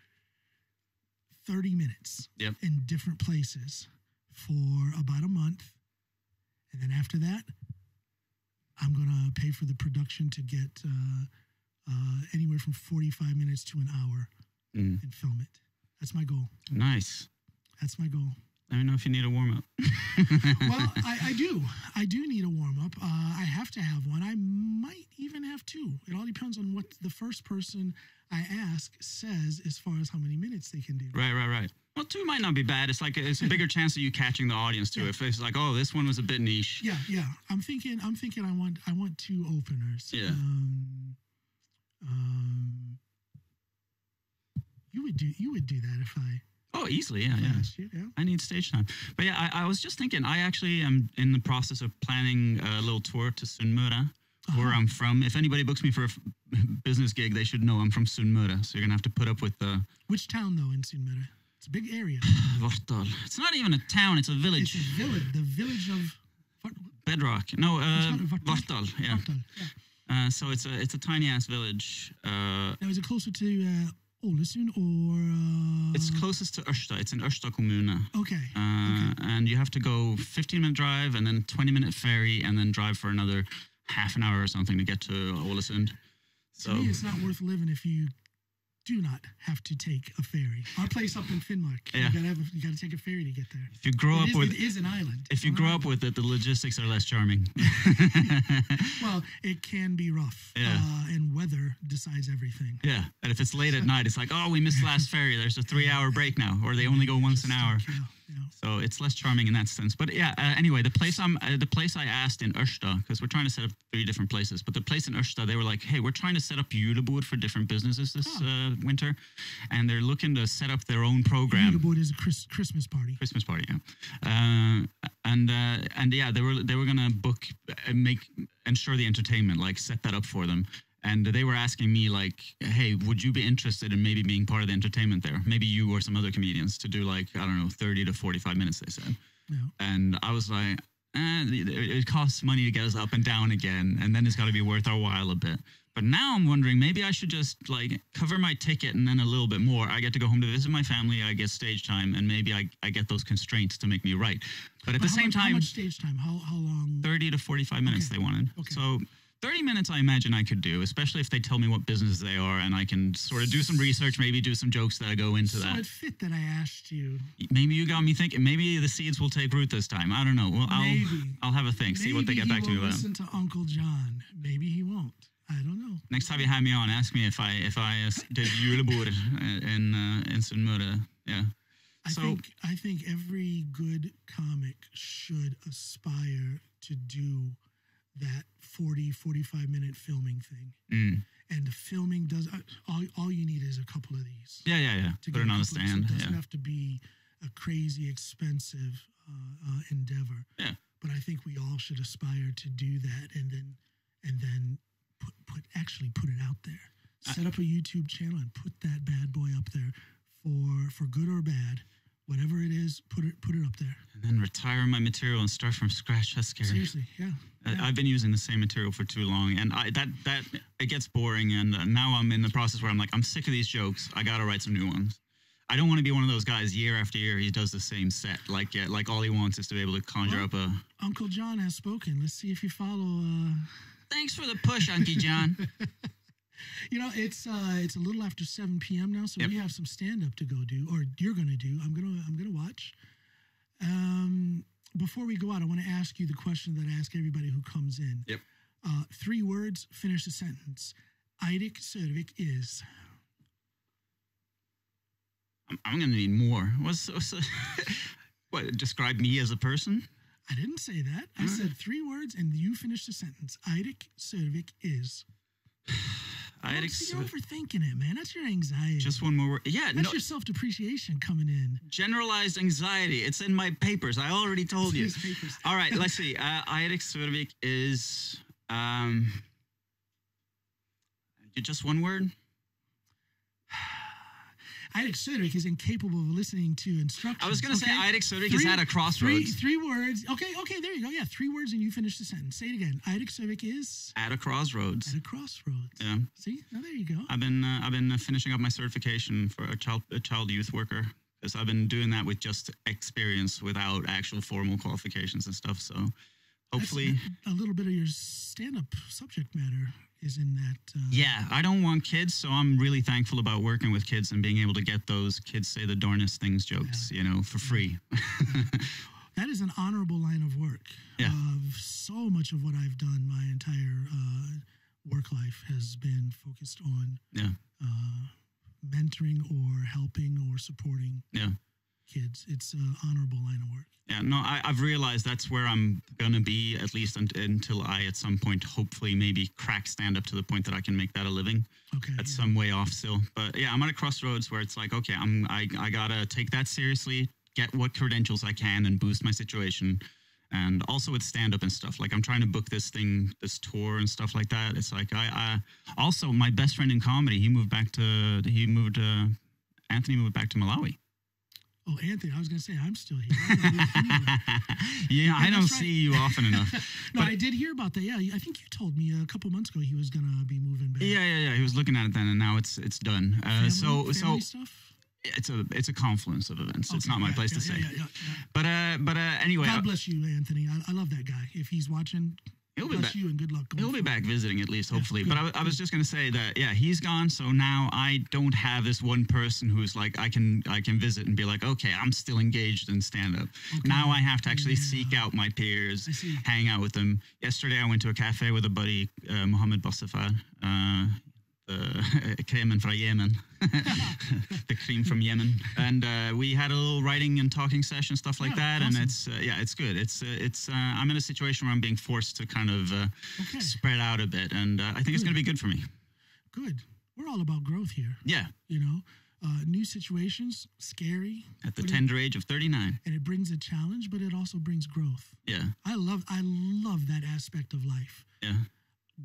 30 minutes in different places for about a month. And then after that, I'm going to pay for the production to get anywhere from 45 minutes to an hour and film it. That's my goal. Nice. That's my goal. Let me know if you need a warm-up. Well, I do. I do need a warm-up. I have to have one. I might even have two. It all depends on what the first person I ask says as far as how many minutes they can do. Right. Well, two might not be bad. It's like it's a bigger chance of you catching the audience too. If it's like, oh, this one was a bit niche. Yeah. I'm thinking. I want two openers. Yeah. You would do that if I. Oh, easily, yeah. I need stage time. But yeah, I was just thinking, I actually am in the process of planning a little tour to Sunnmøre, where I'm from. If anybody books me for a business gig, they should know I'm from Sunnmøre. So you're going to have to put up with the... Which town, though, in Sunnmøre? It's a big area. Vartdal. It's not even a town, it's a village. It's a village. The village of... Bedrock. No, Vartdal, yeah. Vartdal, yeah. So it's a tiny-ass village. Now, is it closer to... Ålesund or... It's closest to Ørsta. It's in Ørsta kommune. Okay. And you have to go 15-minute drive and then 20-minute ferry and then drive for another half an hour or something to get to Ålesund. So, to me, it's not worth living if you do not have to take a ferry. Our place up in Finnmark, you got to take a ferry to get there. If you grow up with it is an island. If you grow up with it, the logistics are less charming. Well, it can be rough. Yeah. And weather decides everything. Yeah. And if it's late at night, it's like, oh, we missed the last ferry. There's a 3-hour break now, or they only go once an hour. So it's less charming in that sense. But yeah, anyway, the place I asked in Ørsta, because we're trying to set up 3 different places, but the place in Ørsta, they were like, hey, we're trying to set up julebord for different businesses this winter, and they're looking to set up their own program. Julebord is a Christmas party. Christmas party, yeah. And yeah, they were gonna book, ensure the entertainment, like set that up for them. And they were asking me, like, hey, would you be interested in maybe being part of the entertainment there? Maybe you or some other comedians to do, like, I don't know, 30 to 45 minutes, they said. Yeah. And I was like, it costs money to get us up and down again, and then it's got to be worth our while a bit. But now I'm wondering, maybe I should just, like, cover my ticket and then a little bit more. I get to go home to visit my family, I get stage time, and maybe I get those constraints to make me right. But at the same time... How much stage time? How long? 30 to 45 minutes they wanted. Okay. So... 30 minutes I imagine I could do, especially if they tell me what business they are, and I can sort of do some research, maybe do some jokes that go into that. So it fit that I asked you. Maybe you got me thinking. Maybe the seeds will take root this time. I don't know. Well, I'll have a think, see what they get back to me about. Maybe he won't listen to Uncle John. Maybe he won't. I don't know. Next time you have me on, ask me if I did julebord in Sunnmøre. Yeah. I think every good comic should aspire to do that 45-minute filming thing. And the filming does, all you need is a couple of these. Yeah. Put it on a stand. It doesn't have to be a crazy expensive endeavor. Yeah. But I think we all should aspire to do that and then put it out there. Set up a YouTube channel and put that bad boy up there for good or bad. Whatever it is, put it up there. And then retire my material and start from scratch. That's scary. Seriously, yeah. I've been using the same material for too long, and that it gets boring. And now I'm in the process where I'm like, I'm sick of these jokes. I gotta write some new ones. I don't want to be one of those guys year after year. He does the same set. Like all he wants is to be able to conjure up a. Uncle John has spoken. Let's see if you follow. Thanks for the push, Uncle John. You know, it's a little after 7 p.m. now, so we have some stand-up to go do, or you're gonna do. I'm gonna watch. Before we go out, I want to ask you the question that I ask everybody who comes in. Yep. 3 words, finish the sentence. Eirik Sørvik is. I'm gonna need more. What? Describe me as a person? I didn't say that. I said 3 words, and you finish the sentence. Eirik Sørvik is. You're overthinking it, man. That's your anxiety. Just one more word. Yeah, that's your self-depreciation coming in. Generalized anxiety. It's in my papers. I already told you. All right, let's see. Eirik Sørvik is just one word. Eirik Sørvik is incapable of listening to instructions. I was going to say Eirik Sørvik is at a crossroads. 3 words. Okay, there you go. Yeah, 3 words and you finish the sentence. Say it again. Eirik Sørvik is at a crossroads. At a crossroads. Yeah. See? Now there you go. I've been finishing up my certification for a child youth worker, because I've been doing that with just experience without actual formal qualifications and stuff. So hopefully a little bit of your stand-up subject matter is in that. Yeah, I don't want kids, so I'm really thankful about working with kids and being able to get those kids say the darnest things jokes, for free. That is an honorable line of work. Yeah. So much of what I've done my entire work life has been focused on mentoring or helping or supporting kids. It's an honorable line of work. Yeah, no, I've realized that's where I'm going to be, at least until I, at some point, hopefully maybe crack stand-up to the point that I can make that a living. Okay. That's some way off still. But yeah, I'm at a crossroads where it's like, okay, I got to take that seriously, get what credentials I can and boost my situation. And also with stand-up and stuff, like I'm trying to book this tour and stuff like that. It's like, also my best friend in comedy, Anthony moved back to Malawi. Oh, Anthony, I was going to say, I'm still here. Yeah, I don't see you often enough. No, I did hear about that. Yeah, I think you told me a couple months ago he was going to be moving back. Yeah. He was looking at it then, and now it's done. Family stuff? It's a confluence of events. Okay, it's not my place to say. Yeah. But anyway. God bless you, Anthony. I love that guy. If he's watching, he'll be back. You and good luck. He'll be back visiting at least, hopefully. Good, but I was just going to say that, he's gone. So now I don't have this one person who's like, I can visit and be like, okay, I'm still engaged in stand-up. Okay. Now I have to actually seek out my peers, hang out with them. Yesterday I went to a cafe with a buddy, Mohammed Bossafad, cremen from Yemen, the cream from Yemen, and we had a little writing and talking session, stuff like that, awesome. And it's good. It's I'm in a situation where I'm being forced to kind of spread out a bit, and I think it's going to be good for me. Good. We're all about growth here. Yeah. You know, new situations, scary. At the tender age of 39. And it brings a challenge, but it also brings growth. Yeah. I love that aspect of life. Yeah.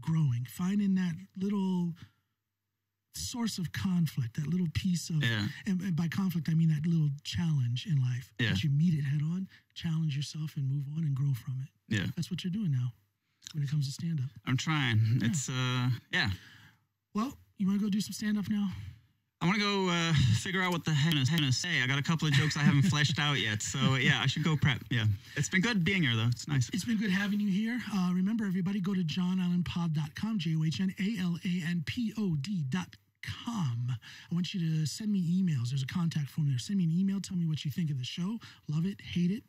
Growing, finding that little source of conflict, that little piece of, and by conflict, I mean that little challenge in life. Yeah. That you meet it head on, challenge yourself and move on and grow from it. Yeah. That's what you're doing now when it comes to stand-up. I'm trying. Yeah. It's, Well, you want to go do some stand-up now? I want to go figure out what the heck I'm going to say. I got a couple of jokes I haven't fleshed out yet. So, yeah, I should go prep. Yeah. It's been good being here, though. It's nice. It's been good having you here. Remember, everybody, go to johnalanpod.com, JOHNALANPOD.com. I want you to send me emails. There's a contact form there. Send me an email. Tell me what you think of the show. Love it, hate it.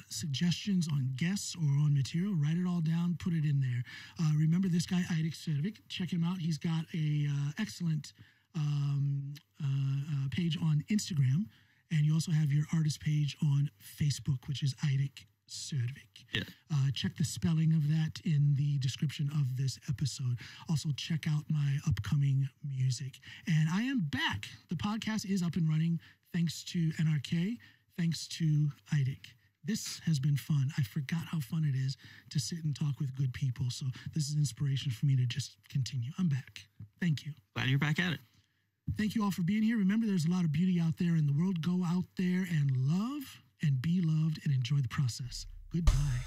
Suggestions on guests or on material, write it all down, put it in there. Remember this guy, Eirik Sørvik. Check him out. He's got a excellent page on Instagram, and you also have your artist page on Facebook, which is Eirik Sørvik. Yeah. Check the spelling of that in the description of this episode. Also, check out my upcoming music. And I am back. The podcast is up and running thanks to NRK, thanks to Eirik. This has been fun. I forgot how fun it is to sit and talk with good people. So this is inspiration for me to just continue. I'm back. Thank you. Glad you're back at it. Thank you all for being here. Remember, there's a lot of beauty out there in the world. Go out there and love and be loved and enjoy the process. Goodbye.